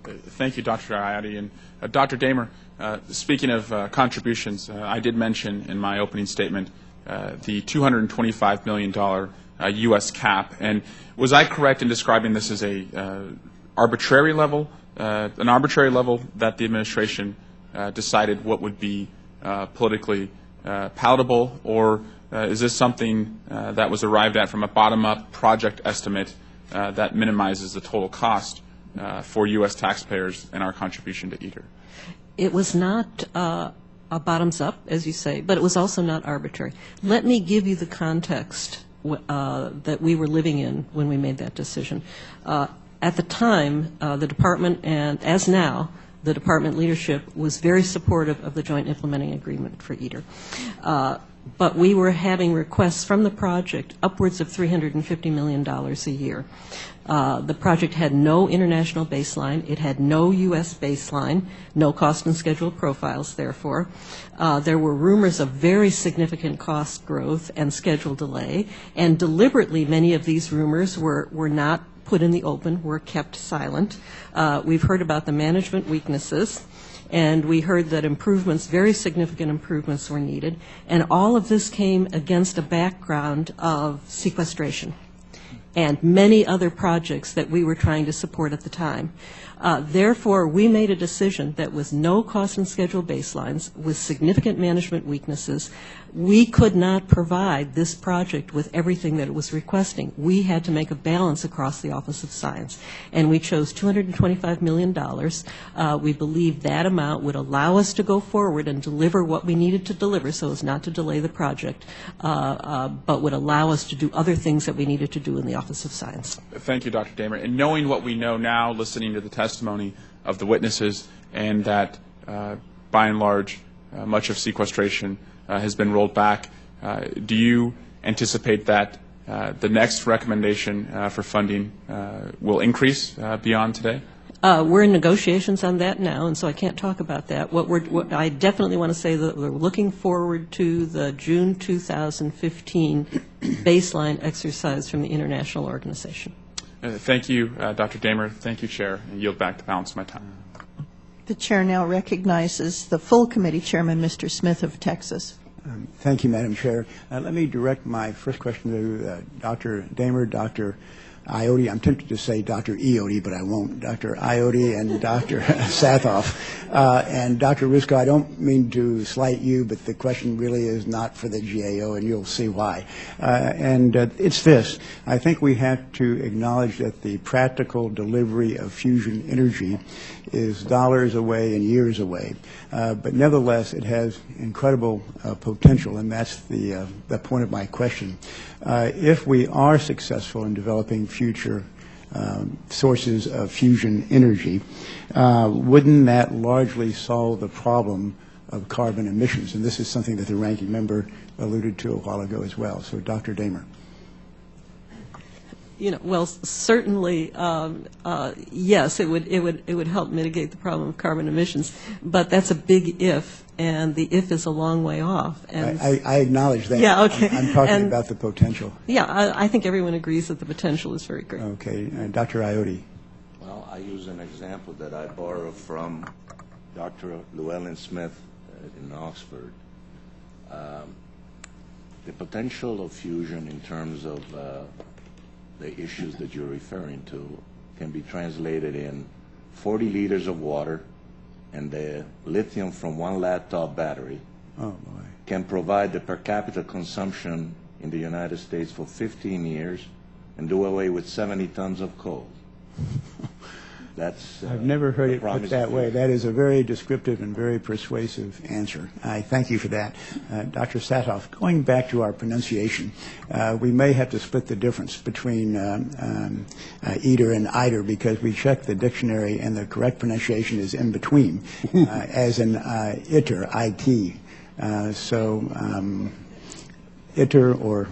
Thank you, Dr. Ayotte. And Dr. Damer, speaking of contributions, I did mention in my opening statement the $225 million U.S. cap. And was I correct in describing this as an arbitrary level that the administration decided what would be politically palatable, or is this something that was arrived at from a bottom-up project estimate that minimizes the total cost for U.S. taxpayers and our contribution to ITER? It was not a bottoms-up, as you say, but it was also not arbitrary. Let me give you the context that we were living in when we made that decision. At the time, the Department, and as now, the Department leadership was very supportive of the Joint Implementing Agreement for ITER. But we were having requests from the project upwards of $350 million a year. The project had no international baseline. It had no U.S. baseline, no cost and schedule profiles, therefore. There were rumors of very significant cost growth and schedule delay, and deliberately many of these rumors were not put in the open, were kept silent. We've heard about the management weaknesses, and we heard that improvements, very significant improvements, were needed. And all of this came against a background of sequestration and many other projects that we were trying to support at the time. Therefore, we made a decision that with no cost and schedule baselines, with significant management weaknesses, we could not provide this project with everything that it was requesting. We had to make a balance across the Office of Science, and we chose $225 million. We believed that amount would allow us to go forward and deliver what we needed to deliver, so as not to delay the project, but would allow us to do other things that we needed to do in the Office of Science. Thank you, Dr. Damer. And knowing what we know now, listening to the testimony of the witnesses, and that by and large much of sequestration has been rolled back, do you anticipate that the next recommendation for funding will increase beyond today? We're in negotiations on that now, and so I can't talk about that. What I definitely want to say that we're looking forward to the June 2015 baseline exercise from the international organization. Thank you, Dr. Damer. Thank you, Chair. I yield back the balance of my time. The Chair now recognizes the full committee chairman, Mr. Smith of Texas. Thank you, Madam Chair. Let me direct my first question to Dr. Damer, Dr. Ayotte. I'm tempted to say Dr. Ayotte, but I won't. Dr. Ayotte and Dr. Sadoff. And Dr. Rusko, I don't mean to slight you, but the question really is not for the GAO, and you'll see why. And it's this. I think we have to acknowledge that the practical delivery of fusion energy is dollars away and years away. But nevertheless, it has incredible potential, and that's the point of my question. If we are successful in developing future sources of fusion energy, wouldn't that largely solve the problem of carbon emissions? And this is something that the ranking member alluded to a while ago as well. So, Dr. Damer. Well, certainly, yes, it would help mitigate the problem of carbon emissions, but that's a big if, and the if is a long way off. And I acknowledge that. Yeah, okay. I'm talking about the potential. Yeah, I think everyone agrees that the potential is very great. Okay, Dr. Iodi. Well, I use an example that I borrow from Dr. Llewellyn Smith in Oxford. The potential of fusion in terms of the issues that you're referring to can be translated in 40 liters of water, and the lithium from one laptop battery can provide the per capita consumption in the United States for 15 years and do away with 70 tons of coal. That's I've never heard it put that way. That is a very descriptive and very persuasive answer. I thank you for that. Dr. Sadoff, going back to our pronunciation, we may have to split the difference between eater and eider, because we checked the dictionary and the correct pronunciation is in between, as in iter, I-T. Iter or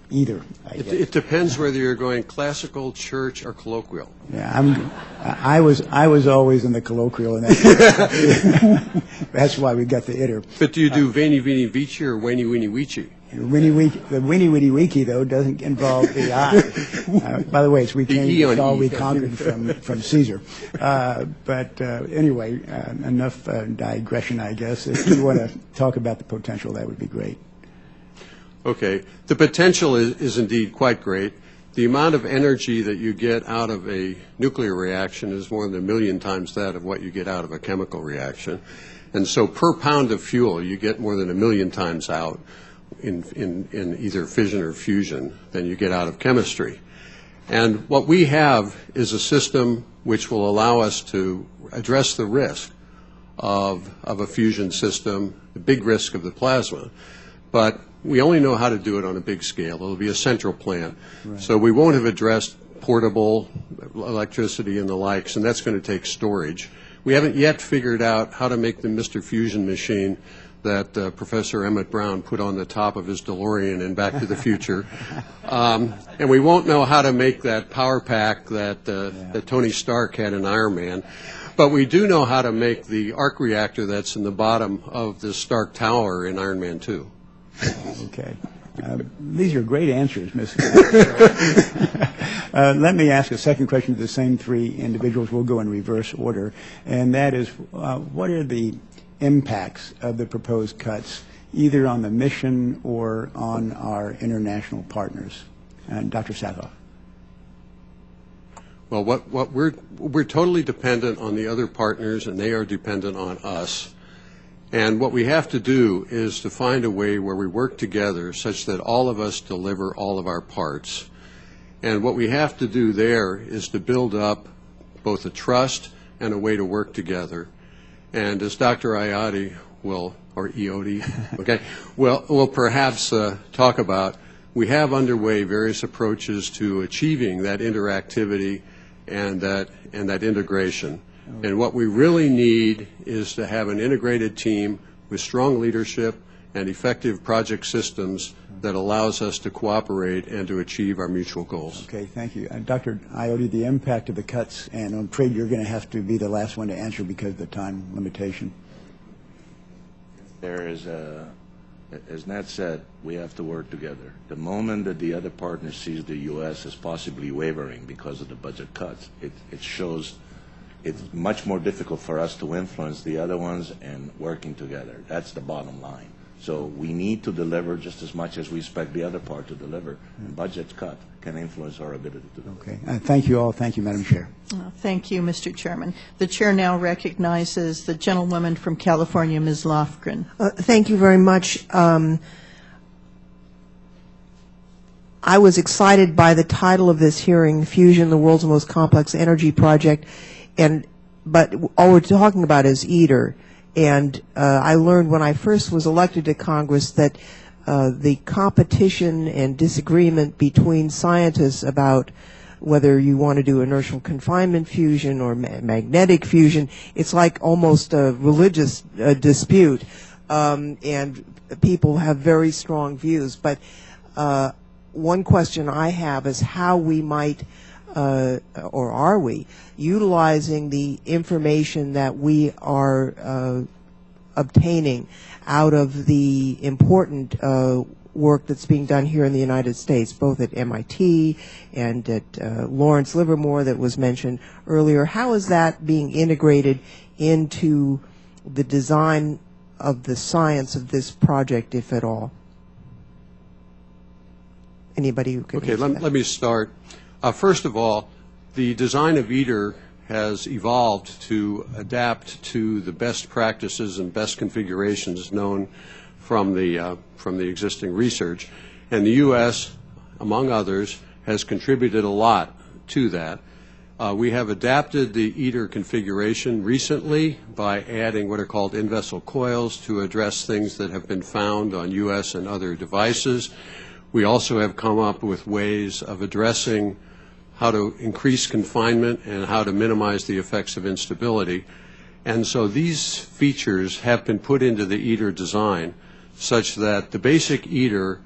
either. It depends whether you're going classical, church, or colloquial. Yeah, I was always in the colloquial, and that's why we got the iter. But do you do veni vini vici or weni wini wici? The winnie witty wiki, though, doesn't involve the I. By the way, it's we came with all we conquered from Caesar. But anyway, enough digression, I guess. If you want to talk about the potential, that would be great. Okay. The potential is indeed quite great. The amount of energy that you get out of a nuclear reaction is more than 1 million times that of what you get out of a chemical reaction. And so per pound of fuel, you get more than 1 million times out in either fission or fusion than you get out of chemistry. And what we have is a system which will allow us to address the risk of a fusion system, the big risk of the plasma. But we only know how to do it on a big scale. It'll be a central plant. Right. So we won't have addressed portable electricity and the likes, and that's going to take storage. We haven't yet figured out how to make the Mr. Fusion machine that Professor Emmett Brown put on the top of his DeLorean in Back to the Future. And we won't know how to make that power pack that Tony Stark had in Iron Man. But we do know how to make the arc reactor that's in the bottom of the Stark Tower in Iron Man 2. Okay. These are great answers, Ms. Let me ask a second question to the same three individuals. We'll go in reverse order. And that is, what are the impacts of the proposed cuts, either on the mission or on our international partners? Dr. Sadoff. Well, we're totally dependent on the other partners, and they are dependent on us. And what we have to do is to find a way where we work together such that all of us deliver all of our parts. And what we have to do there is to build up both a trust and a way to work together. And as Dr. Iodi will, or Iodi, okay, will perhaps talk about, we have underway various approaches to achieving that interactivity and that integration. And what we really need is to have an integrated team with strong leadership and effective project systems that allows us to cooperate and to achieve our mutual goals. Okay, thank you. Dr. Iodi, the impact of the cuts, and I'm afraid you're going to have to be the last one to answer because of the time limitation. There is as Nat said, we have to work together. The moment that the other partner sees the U.S. as possibly wavering because of the budget cuts, it shows it's much more difficult for us to influence the other ones and working together. That's the bottom line. So we need to deliver just as much as we expect the other part to deliver. Budget cut can influence our ability to do that. Okay. Thank you all. Thank you, Madam Chair. Thank you, Mr. Chairman. The Chair now recognizes the gentlewoman from California, Ms. Lofgren. Thank you very much. I was excited by the title of this hearing, Fusion, the World's Most Complex Energy Project, but all we're talking about is ITER. And I learned when I first was elected to Congress that the competition and disagreement between scientists about whether you want to do inertial confinement fusion or magnetic fusion, it's like almost a religious dispute, and people have very strong views. But one question I have is how we might, or are we, utilizing the information that we are obtaining out of the important work that's being done here in the United States, both at MIT and at Lawrence Livermore that was mentioned earlier. How is that being integrated into the design of the science of this project, if at all? Anybody who can Okay, answer that? let me start. First of all, the design of ITER has evolved to adapt to the best practices and best configurations known from the existing research, and the U.S., among others, has contributed a lot to that. We have adapted the ITER configuration recently by adding what are called in-vessel coils to address things that have been found on U.S. and other devices. We also have come up with ways of addressing how to increase confinement and how to minimize the effects of instability. And so these features have been put into the ITER design such that the basic ITER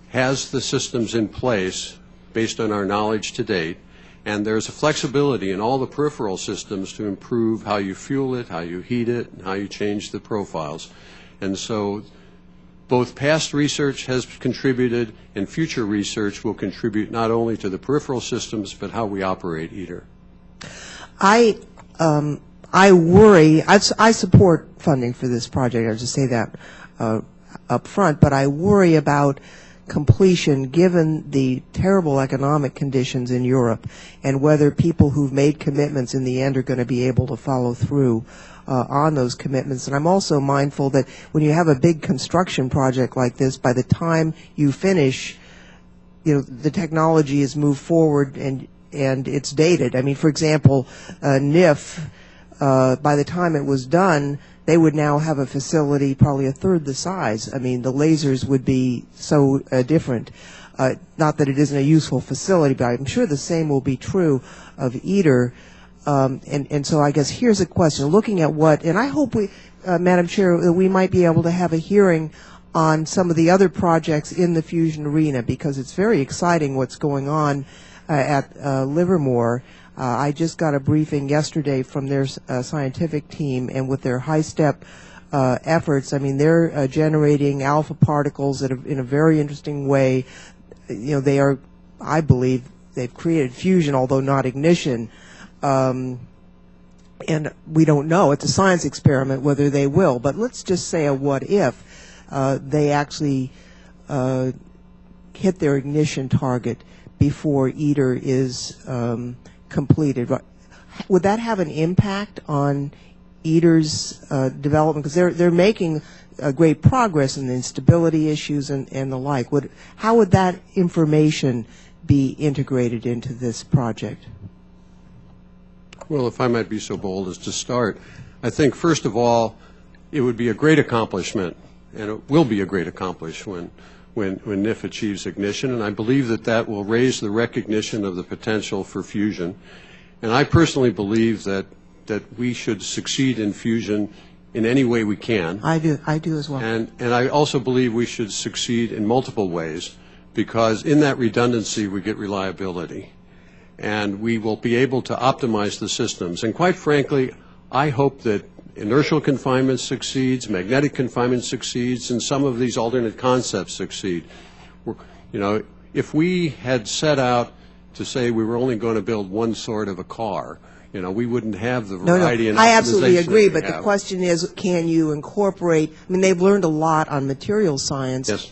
has the systems in place based on our knowledge to date, and there's a flexibility in all the peripheral systems to improve how you fuel it, how you heat it, and how you change the profiles. And so both past research has contributed and future research will contribute not only to the peripheral systems but how we operate ITER. I worry, I support funding for this project, I have to say that up front, but I worry about completion given the terrible economic conditions in Europe and whether people who've made commitments in the end are going to be able to follow through on those commitments. And I'm also mindful that when you have a big construction project like this, by the time you finish, you know, the technology has moved forward and it's dated. I mean, for example, NIF, by the time it was done, they would now have a facility probably a third the size. I mean, the lasers would be so different. Not that it isn't a useful facility, but I'm sure the same will be true of ITER. And so I guess here's a question. Looking at what, and I hope we, Madam Chair, that we might be able to have a hearing on some of the other projects in the fusion arena, because it's very exciting what's going on at Livermore. I just got a briefing yesterday from their scientific team, and with their high-step efforts, I mean, they're generating alpha particles in a very interesting way. You know, they are, I believe, they've created fusion, although not ignition. And we don't know. It's a science experiment whether they will. But let's just say a what if they actually hit their ignition target before ITER is completed. Would that have an impact on ITER's development? Because they're making great progress in the instability issues and the like. How would that information be integrated into this project? Well, if I might be so bold as to start, I think first of all, it would be a great accomplishment, and it will be a great accomplishment when NIF achieves ignition, and I believe that that will raise the recognition of the potential for fusion. And I personally believe that we should succeed in fusion in any way we can. I do as well. And I also believe we should succeed in multiple ways, because in that redundancy we get reliability. And we will be able to optimize the systems. And quite frankly, I hope that inertial confinement succeeds, magnetic confinement succeeds, and some of these alternate concepts succeed. You know, if we had set out to say we were only going to build one sort of a car, you know, we wouldn't have the variety and optimization. I absolutely agree, that we but have. the question is, can you incorporate, I mean, they've learned a lot on materials science. Yes.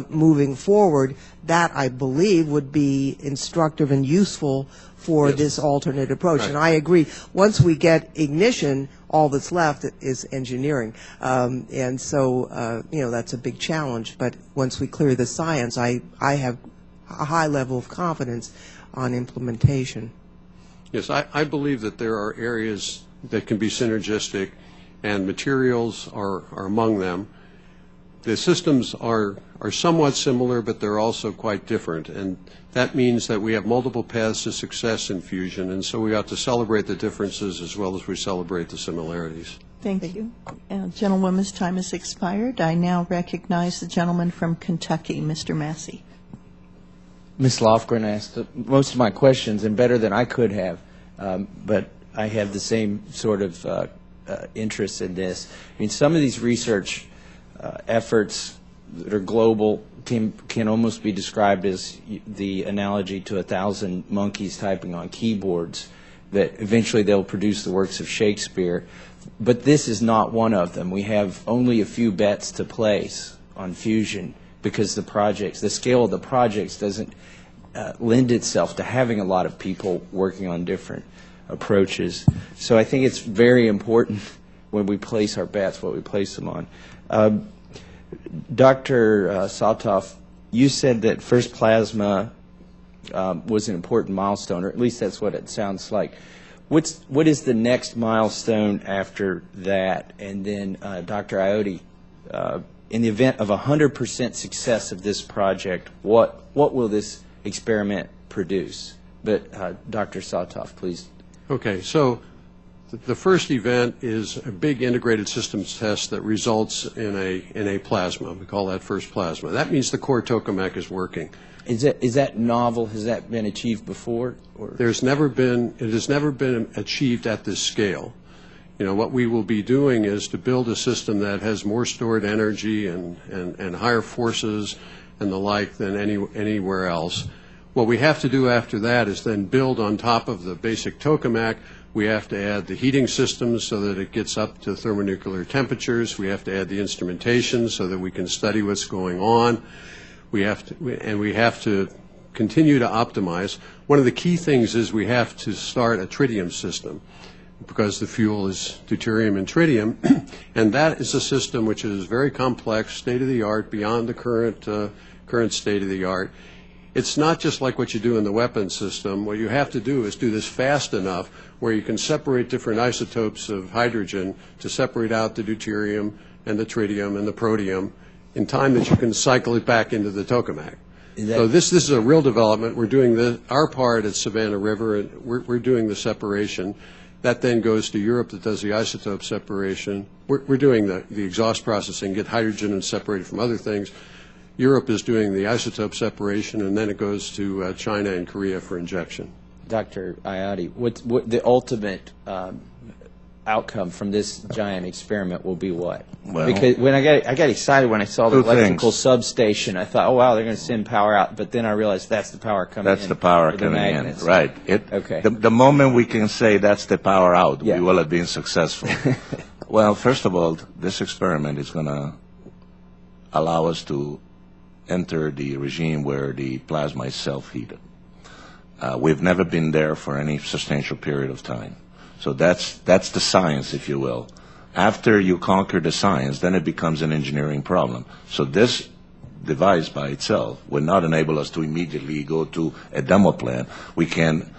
Moving forward, that I believe would be instructive and useful for this alternate approach. Right. And I agree. Once we get ignition, all that's left is engineering. And so, you know, that's a big challenge. But once we clear the science, I have a high level of confidence on implementation. Yes, I believe that there are areas that can be synergistic, and materials are among them. The systems are somewhat similar, but they're also quite different, and that means that we have multiple paths to success in fusion, and so we ought to celebrate the differences as well as we celebrate the similarities. Thank you. Gentlewoman's time has expired. I now recognize the gentleman from Kentucky, Mr. Massey. Ms. Lofgren asked most of my questions, and better than I could have, but I have the same sort of interest in this. I mean, some of these research efforts that are global can almost be described as the analogy to 1,000 monkeys typing on keyboards, that eventually they'll produce the works of Shakespeare. But this is not one of them. We have only a few bets to place on fusion because the scale of the projects doesn't lend itself to having a lot of people working on different approaches. So I think it's very important when we place our bets, what we place them on. Dr. Sadoff, you said that first plasma was an important milestone, or at least that's what it sounds like. What is the next milestone after that? And then, Dr. Iotti, in the event of 100% success of this project, what will this experiment produce? But Dr. Sadoff, please. Okay, so the first event is a big integrated systems test that results in a plasma. We call that first plasma. That means the core tokamak is working. Is that novel? Has that been achieved before? Or? It has never been achieved at this scale. You know, what we will be doing is to build a system that has more stored energy and higher forces and the like than anywhere else. What we have to do after that is then build on top of the basic tokamak. We have to add the heating systems so that it gets up to thermonuclear temperatures. We have to add the instrumentation so that we can study what's going on. We have to continue to optimize. One of the key things is we have to start a tritium system because the fuel is deuterium and tritium, and that is a system which is very complex, state-of-the-art, beyond the current state-of-the-art. It's not just like what you do in the weapons system. What you have to do is do this fast enough where you can separate different isotopes of hydrogen to separate out the deuterium and the tritium and the protium in time that you can cycle it back into the tokamak. So this is a real development. We're doing our part at Savannah River, and we're doing the separation. That then goes to Europe that does the isotope separation. We're doing the exhaust processing, get hydrogen and separate it from other things. Europe is doing the isotope separation, and then it goes to China and Korea for injection. Dr. Iotti, what the ultimate outcome from this giant experiment will be what? Well, because when I got excited when I saw the electrical substation, I thought, oh wow, they're going to send power out. But then I realized that's the power coming in. That's the power coming in, right? Okay. The moment we can say that's the power out, we will have been successful. Well, first of all, this experiment is going to allow us to enter the regime where the plasma is self-heated. We've never been there for any substantial period of time. So that's the science, if you will. After you conquer the science, then it becomes an engineering problem. So this device by itself would not enable us to immediately go to a demo plan. We can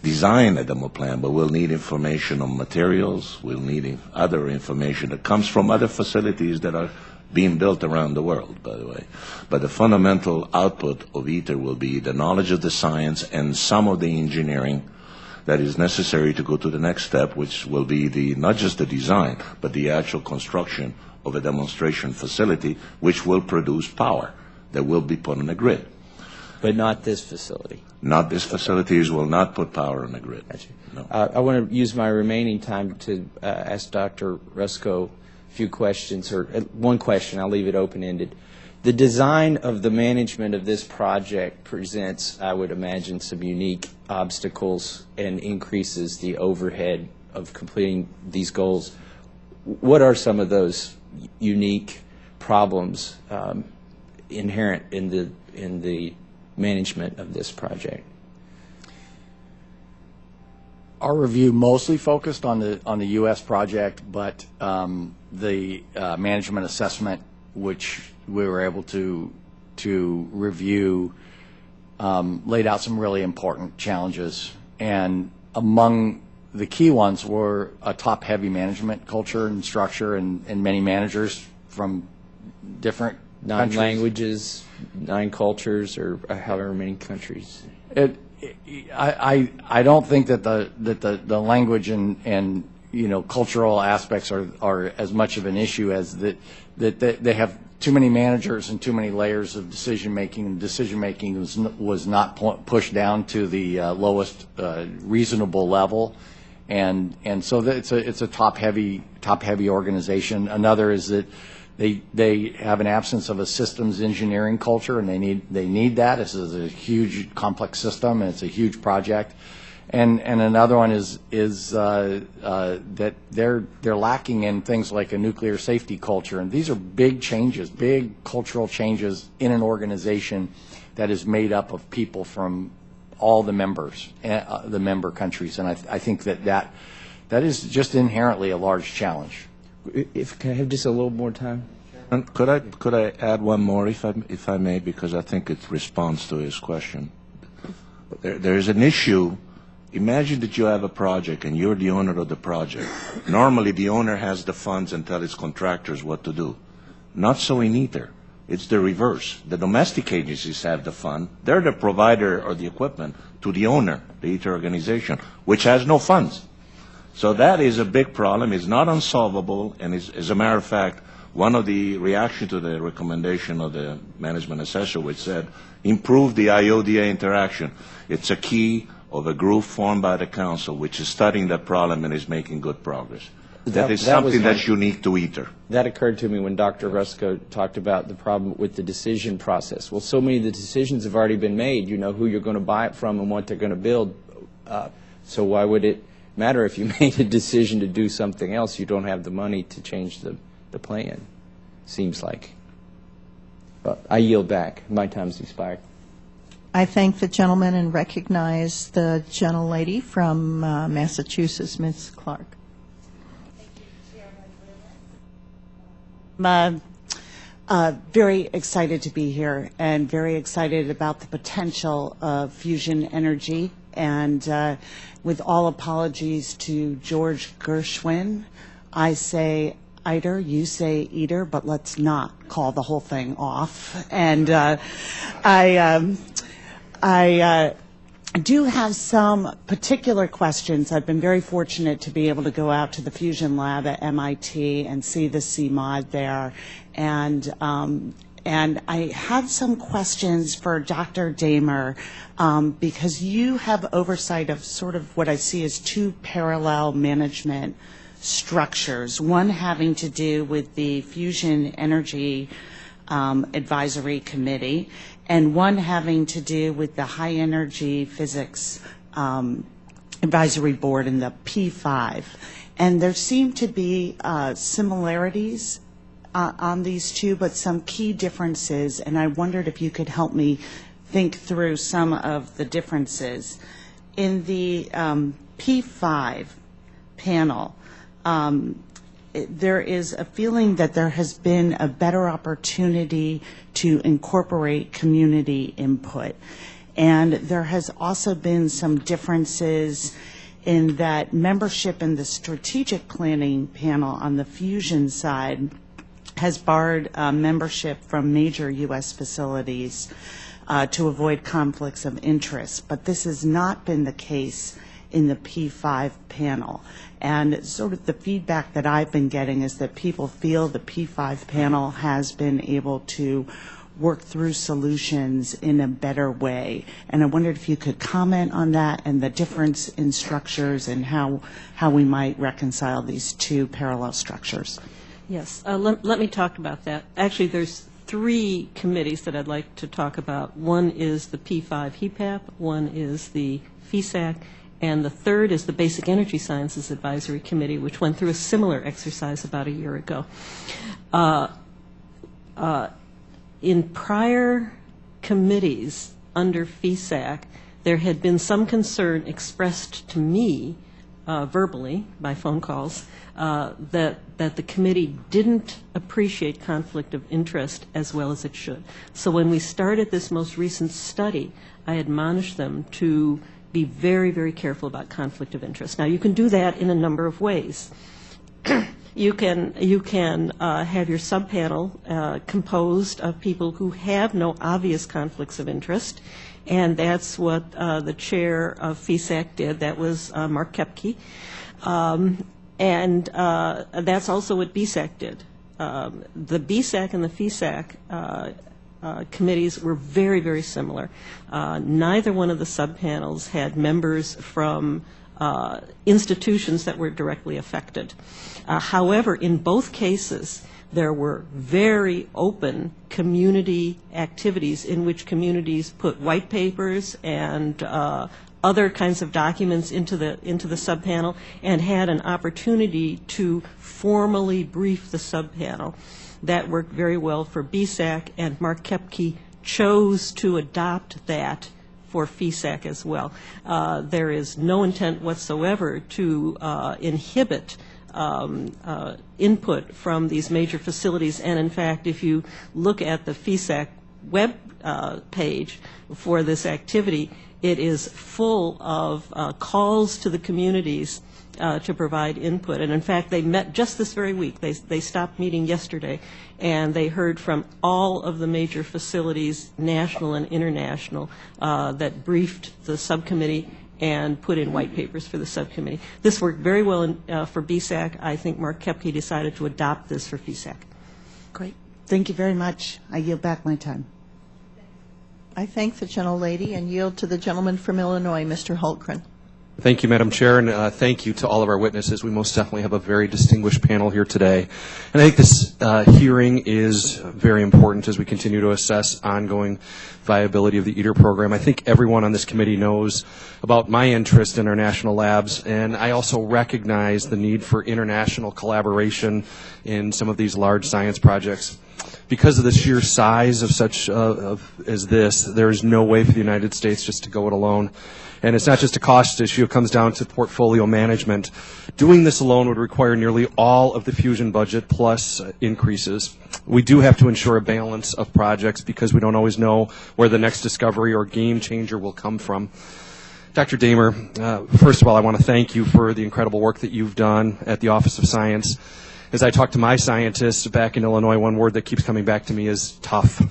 design a demo plan, but we'll need information on materials. We'll need other information that comes from other facilities that are being built around the world, by the way. But the fundamental output of ITER will be the knowledge of the science and some of the engineering that is necessary to go to the next step, which will be not just the design, but the actual construction of a demonstration facility, which will produce power that will be put on the grid. But not this facility. Not this facilities will not put power on the grid. No. I want to use my remaining time to ask Dr. Rusko a few questions, or one question. I'll leave it open-ended. The design of the management of this project presents, I would imagine, some unique obstacles and increases the overhead of completing these goals. What are some of those unique problems inherent in the management of this project? Our review mostly focused on the U.S. project, but the management assessment, which we were able to review, laid out some really important challenges. And among the key ones were a top-heavy management culture and structure, and many managers from different 9 countries. 9 cultures, or however many countries. I don't think that the language and cultural aspects are as much of an issue as that they have too many managers and too many layers of decision-making, and decision-making was not pushed down to the lowest reasonable level. And so it's a top-heavy organization. Another is that they have an absence of a systems engineering culture, and they need that. This is a huge, complex system, and it's a huge project. And another one is that they're lacking in things like a nuclear safety culture, and these are big changes, big cultural changes in an organization that is made up of people from all the members, the member countries, and I think that is just inherently a large challenge. Can I have just a little more time? Could I add one more, if I may, because I think it responds to his question. There is an issue. Imagine that you have a project and you're the owner of the project. Normally, the owner has the funds and tells its contractors what to do. Not so in ITER. It's the reverse. The domestic agencies have the fund. They're the provider of the equipment to the owner, the ITER organization, which has no funds. So that is a big problem. It's not unsolvable, and as a matter of fact, one of the reactions to the recommendation of the management assessor, which said, improve the IODA interaction. It's a key of a group formed by the council, which is studying that problem and is making good progress. That is something that's unique to ITER. That occurred to me when Dr. Rusko talked about the problem with the decision process. Well, so many of the decisions have already been made. You know who you're going to buy it from and what they're going to build. So why would it matter if you made a decision to do something else? You don't have the money to change the plan, seems like. But I yield back. My time's expired. I thank the gentleman and recognize the gentlelady from Massachusetts, Ms. Clark. I'm very excited to be here and very excited about the potential of fusion energy. And with all apologies to George Gershwin, I say ITER, you say ITER, but let's not call the whole thing off. And I do have some particular questions. I've been very fortunate to be able to go out to the Fusion Lab at MIT and see the CMOD there. And I had some questions for Dr. Damer because you have oversight of sort of what I see as two parallel management structures, one having to do with the Fusion Energy Advisory Committee, and one having to do with the High Energy Physics Advisory Board and the P5. And there seem to be similarities on these two, but some key differences, and I wondered if you could help me think through some of the differences. In the P5 panel, there is a feeling that there has been a better opportunity to incorporate community input. And there has also been some differences in that membership in the strategic planning panel on the fusion side has barred membership from major U.S. facilities to avoid conflicts of interest. But this has not been the case in the P5 panel. And sort of the feedback that I've been getting is that people feel the P5 panel has been able to work through solutions in a better way. And I wondered if you could comment on that and the difference in structures and how we might reconcile these two parallel structures. Yes, let me talk about that. Actually, there's three committees that I'd like to talk about. One is the P5 HEPAP, one is the FESAC, and the third is the Basic Energy Sciences Advisory Committee, which went through a similar exercise about a year ago. In prior committees under FESAC, there had been some concern expressed to me verbally by phone calls that the committee didn't appreciate conflict of interest as well as it should. So when we started this most recent study, I admonished them to be very, very careful about conflict of interest. Now, you can do that in a number of ways. You can have your subpanel composed of people who have no obvious conflicts of interest, and that's what the chair of FESAC did. That was Mark Kepke. And that's also what BSAC did. The BSAC and the FESAC committees were very, very similar. Neither one of the subpanels had members from institutions that were directly affected. However, in both cases, there were very open community activities in which communities put white papers and other kinds of documents into the subpanel and had an opportunity to formally brief the subpanel. That worked very well for BSAC, and Mark Kepke chose to adopt that for FESAC as well. There is no intent whatsoever to inhibit input from these major facilities, and in fact, if you look at the FESAC web page for this activity, it is full of calls to the communities to provide input. And in fact, they met just this very week. They stopped meeting yesterday, and they heard from all of the major facilities, national and international, that briefed the subcommittee and put in white papers for the subcommittee. This worked very well for BSAC. I think Mark Kepke decided to adopt this for FESAC. Great. Thank you very much. I yield back my time. I thank the gentlelady and yield to the gentleman from Illinois, Mr. Hultgren. Thank you, Madam Chair, and thank you to all of our witnesses. We most definitely have a very distinguished panel here today. And I think this hearing is very important as we continue to assess ongoing viability of the EATR program. I think everyone on this committee knows about my interest in our national labs, and I also recognize the need for international collaboration in some of these large science projects. Because of the sheer size of such as this, there is no way for the United States just to go it alone. And it's not just a cost issue, it comes down to portfolio management. Doing this alone would require nearly all of the fusion budget plus increases. We do have to ensure a balance of projects because we don't always know where the next discovery or game changer will come from. Dr. Damer, first of all, I want to thank you for the incredible work that you've done at the Office of Science. As I talk to my scientists back in Illinois, one word that keeps coming back to me is tough.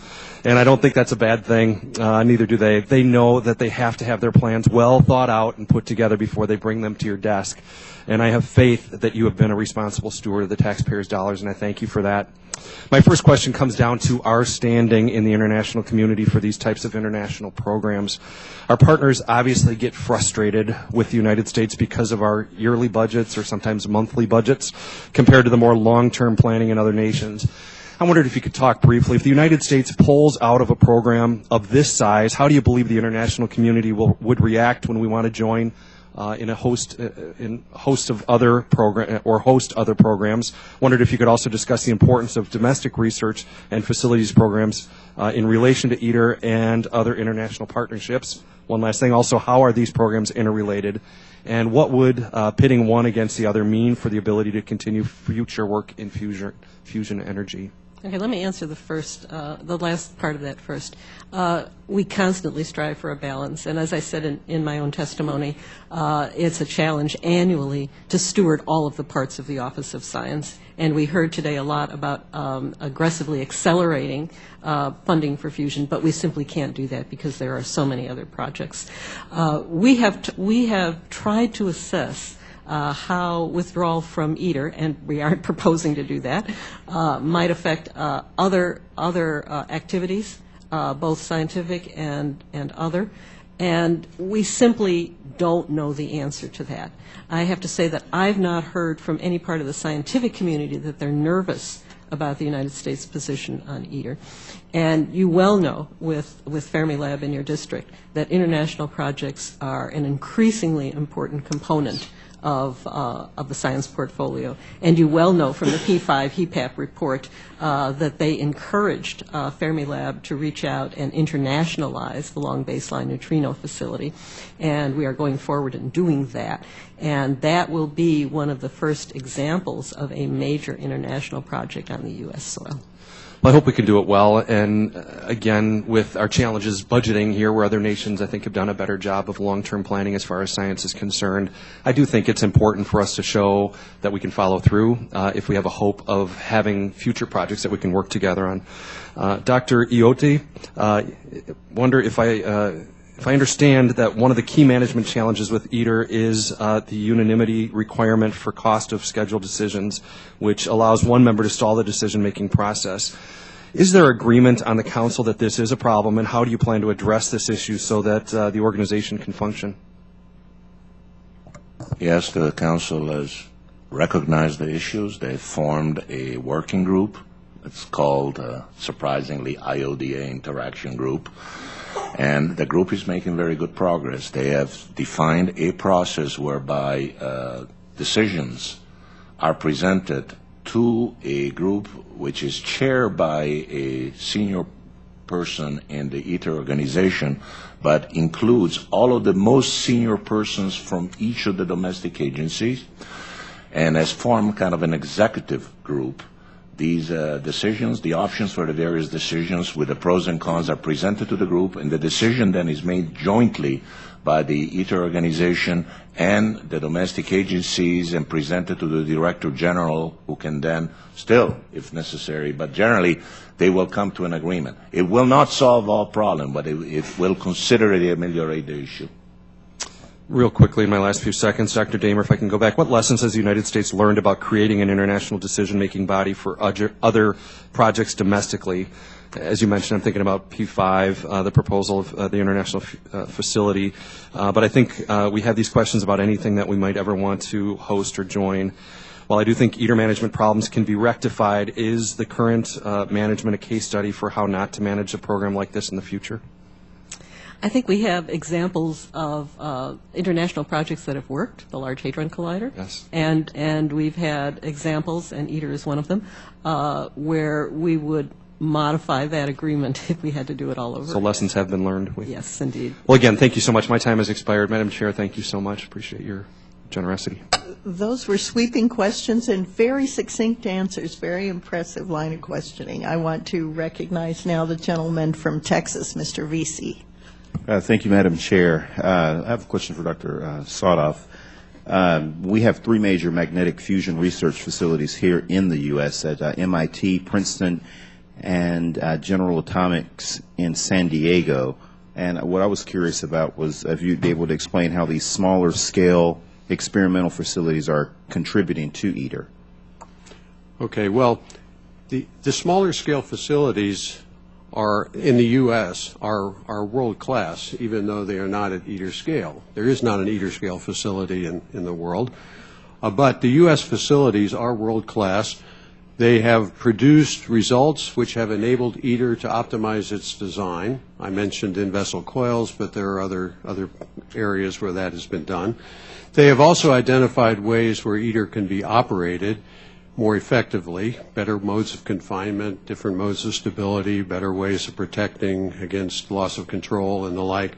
And I don't think that's a bad thing. Neither do they. They know that they have to have their plans well thought out and put together before they bring them to your desk. And I have faith that you have been a responsible steward of the taxpayers' dollars, and I thank you for that. My first question comes down to our standing in the international community for these types of international programs. Our partners obviously get frustrated with the United States because of our yearly budgets or sometimes monthly budgets compared to the more long-term planning in other nations. I wondered if you could talk briefly. If the United States pulls out of a program of this size, how do you believe the international community would react when we want to join in host other programs? Wondered if you could also discuss the importance of domestic research and facilities programs in relation to EATR and other international partnerships. One last thing, also, how are these programs interrelated? And what would pitting one against the other mean for the ability to continue future work in fusion energy? Okay, let me answer the last part of that first. We constantly strive for a balance, and as I said in my own testimony, it's a challenge annually to steward all of the parts of the Office of Science, and we heard today a lot about aggressively accelerating funding for fusion, but we simply can't do that because there are so many other projects. We have tried to assess how withdrawal from EATR, and we aren't proposing to do that, might affect other activities, both scientific and other, and we simply don't know the answer to that. I have to say that I've not heard from any part of the scientific community that they're nervous about the United States position on EATR. And you well know with Fermilab in your district that international projects are an increasingly important component of the science portfolio. And you well know from the P5 HEPAP report that they encouraged Fermilab to reach out and internationalize the long baseline neutrino facility. And we are going forward in doing that. And that will be one of the first examples of a major international project on the U.S. soil. Well, I hope we can do it well, and again, with our challenges budgeting here, where other nations, I think, have done a better job of long-term planning as far as science is concerned, I do think it's important for us to show that we can follow through if we have a hope of having future projects that we can work together on. Dr. Iotti, wonder if if I understand that one of the key management challenges with ITER is the unanimity requirement for cost of schedule decisions, which allows one member to stall the decision-making process. Is there agreement on the Council that this is a problem, and how do you plan to address this issue so that the organization can function? Yes, the Council has recognized the issues. They formed a working group. It's called, surprisingly, IODA Interaction Group. And the group is making very good progress. They have defined a process whereby decisions are presented to a group which is chaired by a senior person in the ITER organization, but includes all of the most senior persons from each of the domestic agencies, and has formed kind of an executive group. These decisions, the options for the various decisions with the pros and cons are presented to the group, and the decision then is made jointly by the ITER organization and the domestic agencies and presented to the Director General, who can then still, if necessary, but generally they will come to an agreement. It will not solve all problems, but it will considerably ameliorate the issue. Real quickly, in my last few seconds, Dr. Damer, if I can go back, what lessons has the United States learned about creating an international decision-making body for other projects domestically? As you mentioned, I'm thinking about P5, the proposal of the international facility, but I think we have these questions about anything that we might ever want to host or join. While I do think ITER management problems can be rectified, is the current management a case study for how not to manage a program like this in the future? I think we have examples of international projects that have worked, the Large Hadron Collider. Yes. And we've had examples, and ITER is one of them, where we would modify that agreement if we had to do it all over. So lessons have been learned. Yes, indeed. Well, again, thank you so much. My time has expired. Madam Chair, thank you so much. Appreciate your generosity. Those were sweeping questions and very succinct answers. Very impressive line of questioning. I want to recognize now the gentleman from Texas, Mr. Vesey. Thank you, Madam Chair. I have a question for Dr. Sadoff. We have three major magnetic fusion research facilities here in the U.S. at MIT, Princeton, and General Atomics in San Diego. And what I was curious about was if you'd be able to explain how these smaller scale experimental facilities are contributing to ITER. Okay, well, the smaller scale facilities are in the U.S. are world class, even though they are not at ITER scale. There is not an ITER scale facility in the world, but the U.S. facilities are world class. They have produced results which have enabled ITER to optimize its design. I mentioned in-vessel coils, but there are other areas where that has been done. They have also identified ways where ITER can be operated more effectively, better modes of confinement, different modes of stability, better ways of protecting against loss of control and the like.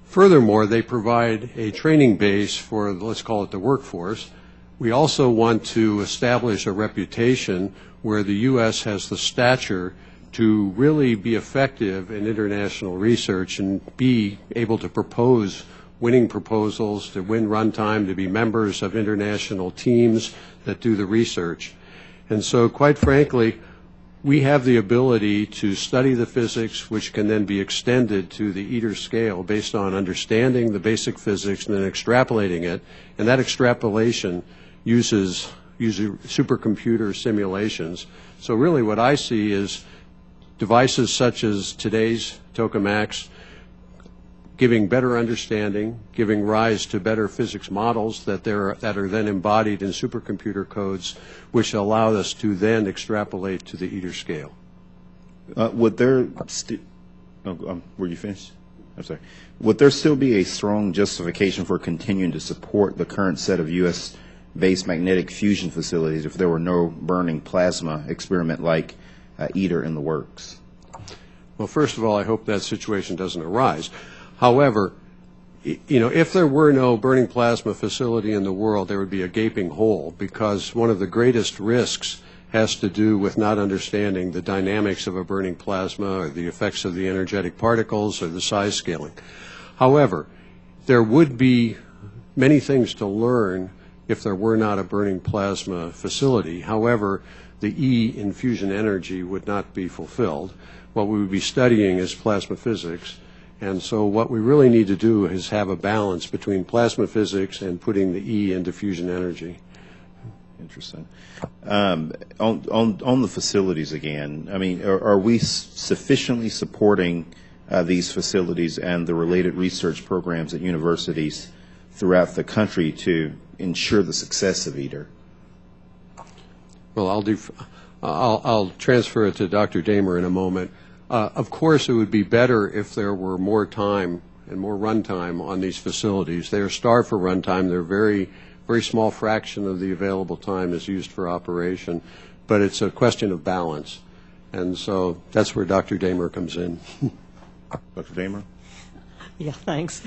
Furthermore, they provide a training base for, let's call it the workforce. We also want to establish a reputation where the U.S. has the stature to really be effective in international research and be able to propose winning proposals, to win runtime, to be members of international teams that do the research. And so, quite frankly, we have the ability to study the physics, which can then be extended to the ITER scale based on understanding the basic physics and then extrapolating it. And that extrapolation uses supercomputer simulations. So really what I see is devices such as today's tokamaks giving better understanding, giving rise to better physics models that are then embodied in supercomputer codes, which allow us to then extrapolate to the ITER scale. Would there were you finished? I'm sorry. Would there still be a strong justification for continuing to support the current set of U.S.-based magnetic fusion facilities if there were no burning plasma experiment like ITER in the works? Well, first of all, I hope that situation doesn't arise. However, if there were no burning plasma facility in the world, there would be a gaping hole, because one of the greatest risks has to do with not understanding the dynamics of a burning plasma or the effects of the energetic particles or the size scaling. However, there would be many things to learn if there were not a burning plasma facility. However, the E in fusion energy would not be fulfilled. What we would be studying is plasma physics, And so what we really need to do is have a balance between plasma physics and putting the E into fusion energy. Interesting. On the facilities again, I mean, are we sufficiently supporting these facilities and the related research programs at universities throughout the country to ensure the success of ITER? Well, I'll transfer it to Dr. Damer in a moment. Of course, it would be better if there were more time and more runtime on these facilities. They are starved for runtime. They're very small fraction of the available time is used for operation, but it's a question of balance. And so that's where Dr. Damer comes in. Dr. Damer? Yeah, thanks.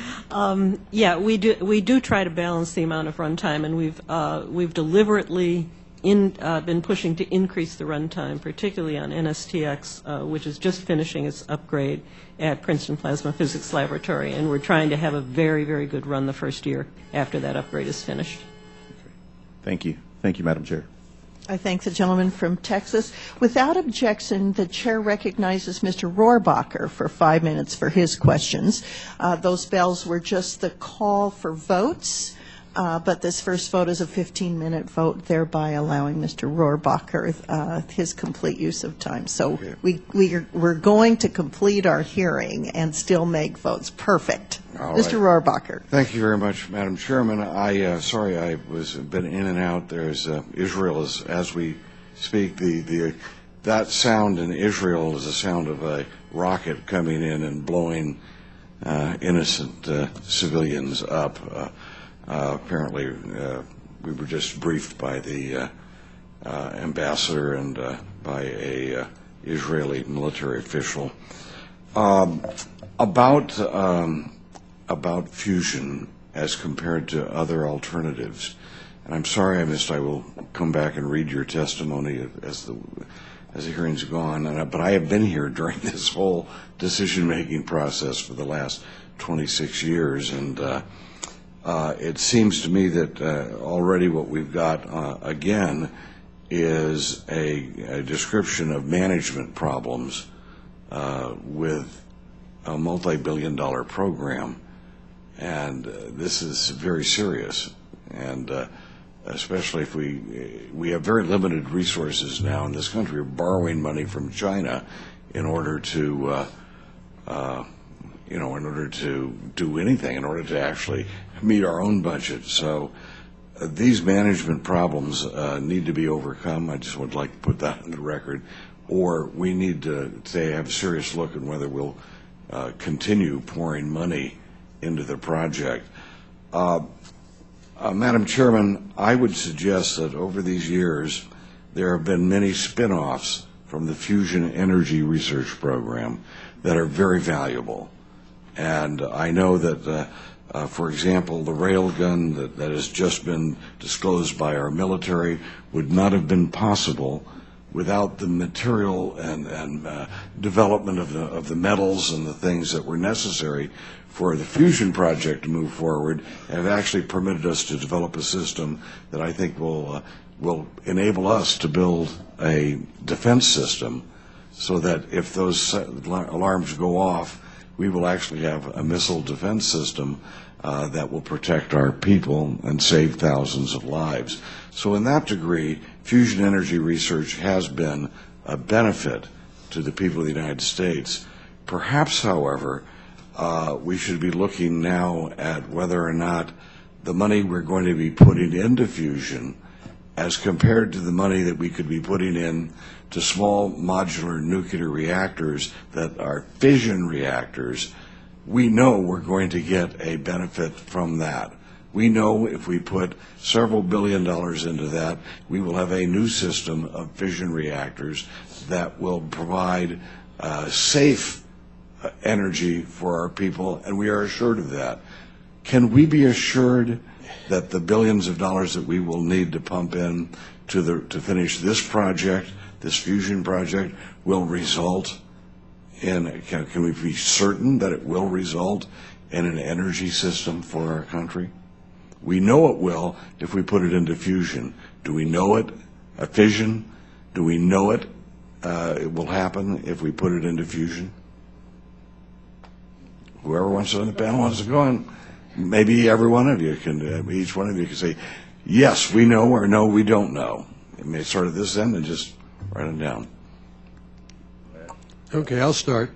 Yeah, we do try to balance the amount of runtime, and we've deliberately been pushing to increase the runtime, particularly on NSTX, which is just finishing its upgrade at Princeton Plasma Physics Laboratory, and we're trying to have a very, very good run the first year after that upgrade is finished. Thank you. Thank you, Madam Chair. I thank the gentleman from Texas. Without objection, the chair recognizes Mr. Rohrbacher for 5 minutes for his questions. Those bells were just the call for votes, but this first vote is a 15-minute vote, thereby allowing Mr. Rohrbacher his complete use of time. So we're going to complete our hearing and still make votes. Perfect. All Mr. right. Rohrbacher. Thank you very much, Madam Chairman. Sorry I was been in and out. There's Israel as we speak. That sound in Israel is the sound of a rocket coming in and blowing innocent civilians up. Apparently, we were just briefed by the ambassador and by a Israeli military official about fusion as compared to other alternatives. And I'm sorry I missed. I will come back and read your testimony as the hearing's gone. But I have been here during this whole decision-making process for the last 26 years, and it seems to me that already what we've got again is a description of management problems with a multi-billion-dollar program. And this is very serious, and especially if we have very limited resources now in this country. We're borrowing money from China in order to, in order to do anything, in order to actually meet our own budget. So these management problems need to be overcome. I just would like to put that on the record. Or we need to have a serious look at whether we'll continue pouring money into the project. Madam Chairman, I would suggest that over these years there have been many spin-offs from the fusion energy research program that are very valuable. And I know that, for example, the railgun that has just been disclosed by our military would not have been possible without the material and development of the metals and the things that were necessary for the fusion project to move forward, have actually permitted us to develop a system that I think will enable us to build a defense system so that if those alarms go off, we will actually have a missile defense system that will protect our people and save thousands of lives. So in that degree, fusion energy research has been a benefit to the people of the United States. Perhaps, however, we should be looking now at whether or not the money we're going to be putting into fusion as compared to the money that we could be putting in to small modular nuclear reactors that are fission reactors, we know we're going to get a benefit from that. We know if we put several $1 billion into that, we will have a new system of fission reactors that will provide safe energy for our people, and we are assured of that. Can we be assured that the billions of dollars that we will need to pump in to finish this project, this fusion project, will result in, can we be certain that it will result in an energy system for our country? We know it will if we put it into fusion. Do we know it? A fission? Do we know it? It will happen if we put it into fusion? whoever wants on the panel wants to go on. Maybe every one of you can, each one of you can say, yes, we know, or no, we don't know. It may start at this end and just write them down. Okay, I'll start.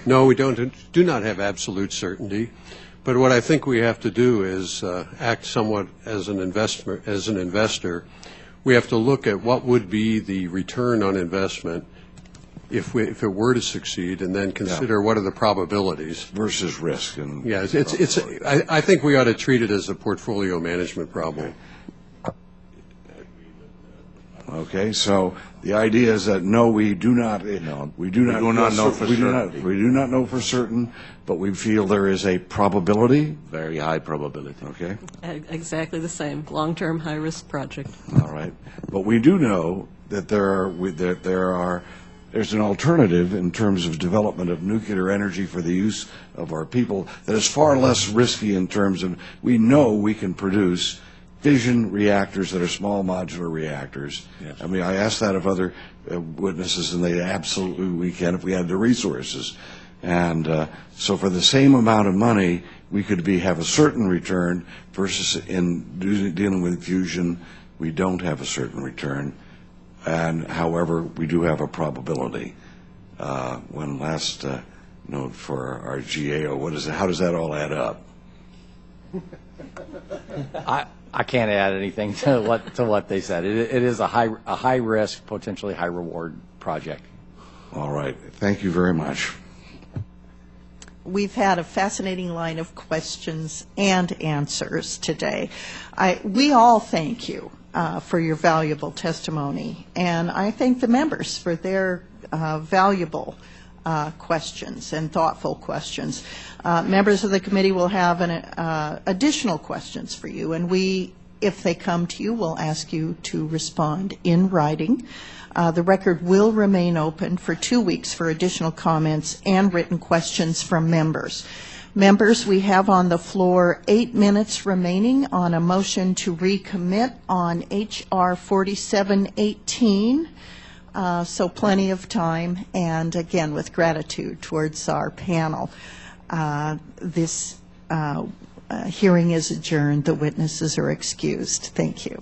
No, we do not have absolute certainty, but what I think we have to do is act somewhat as an investor. We have to look at what would be the return on investment if it were to succeed, and then consider what are the probabilities versus risk. And yeah, I think we ought to treat it as a portfolio management problem. Okay, so the idea is that no, we do not know for certain, but we feel there is a probability, very high probability. Okay, Exactly the same, long-term, high-risk project. all right, but we do know that there's an alternative in terms of development of nuclear energy for the use of our people that is far less risky in terms of we know we can produce fission reactors that are small modular reactors. Yes. I mean, I asked that of other witnesses, and they absolutely we can if we had the resources. And so for the same amount of money, we could have a certain return versus in dealing with fusion, we don't have a certain return. And however, we do have a probability. One last note for our GAO. What is it? How does that all add up? I can't add anything to what they said. It is a high risk, potentially high reward project. All right. Thank you very much. We've had a fascinating line of questions and answers today. We all thank you for your valuable testimony, and I thank the members for their valuable questions and thoughtful questions. Members of the committee will have additional questions for you, and if they come to you, we'll ask you to respond in writing. The record will remain open for 2 weeks for additional comments and written questions from members. Members, we have on the floor 8 minutes remaining on a motion to recommit on H.R. 4718. So plenty of time, and again, with gratitude towards our panel. This hearing is adjourned. The witnesses are excused. Thank you.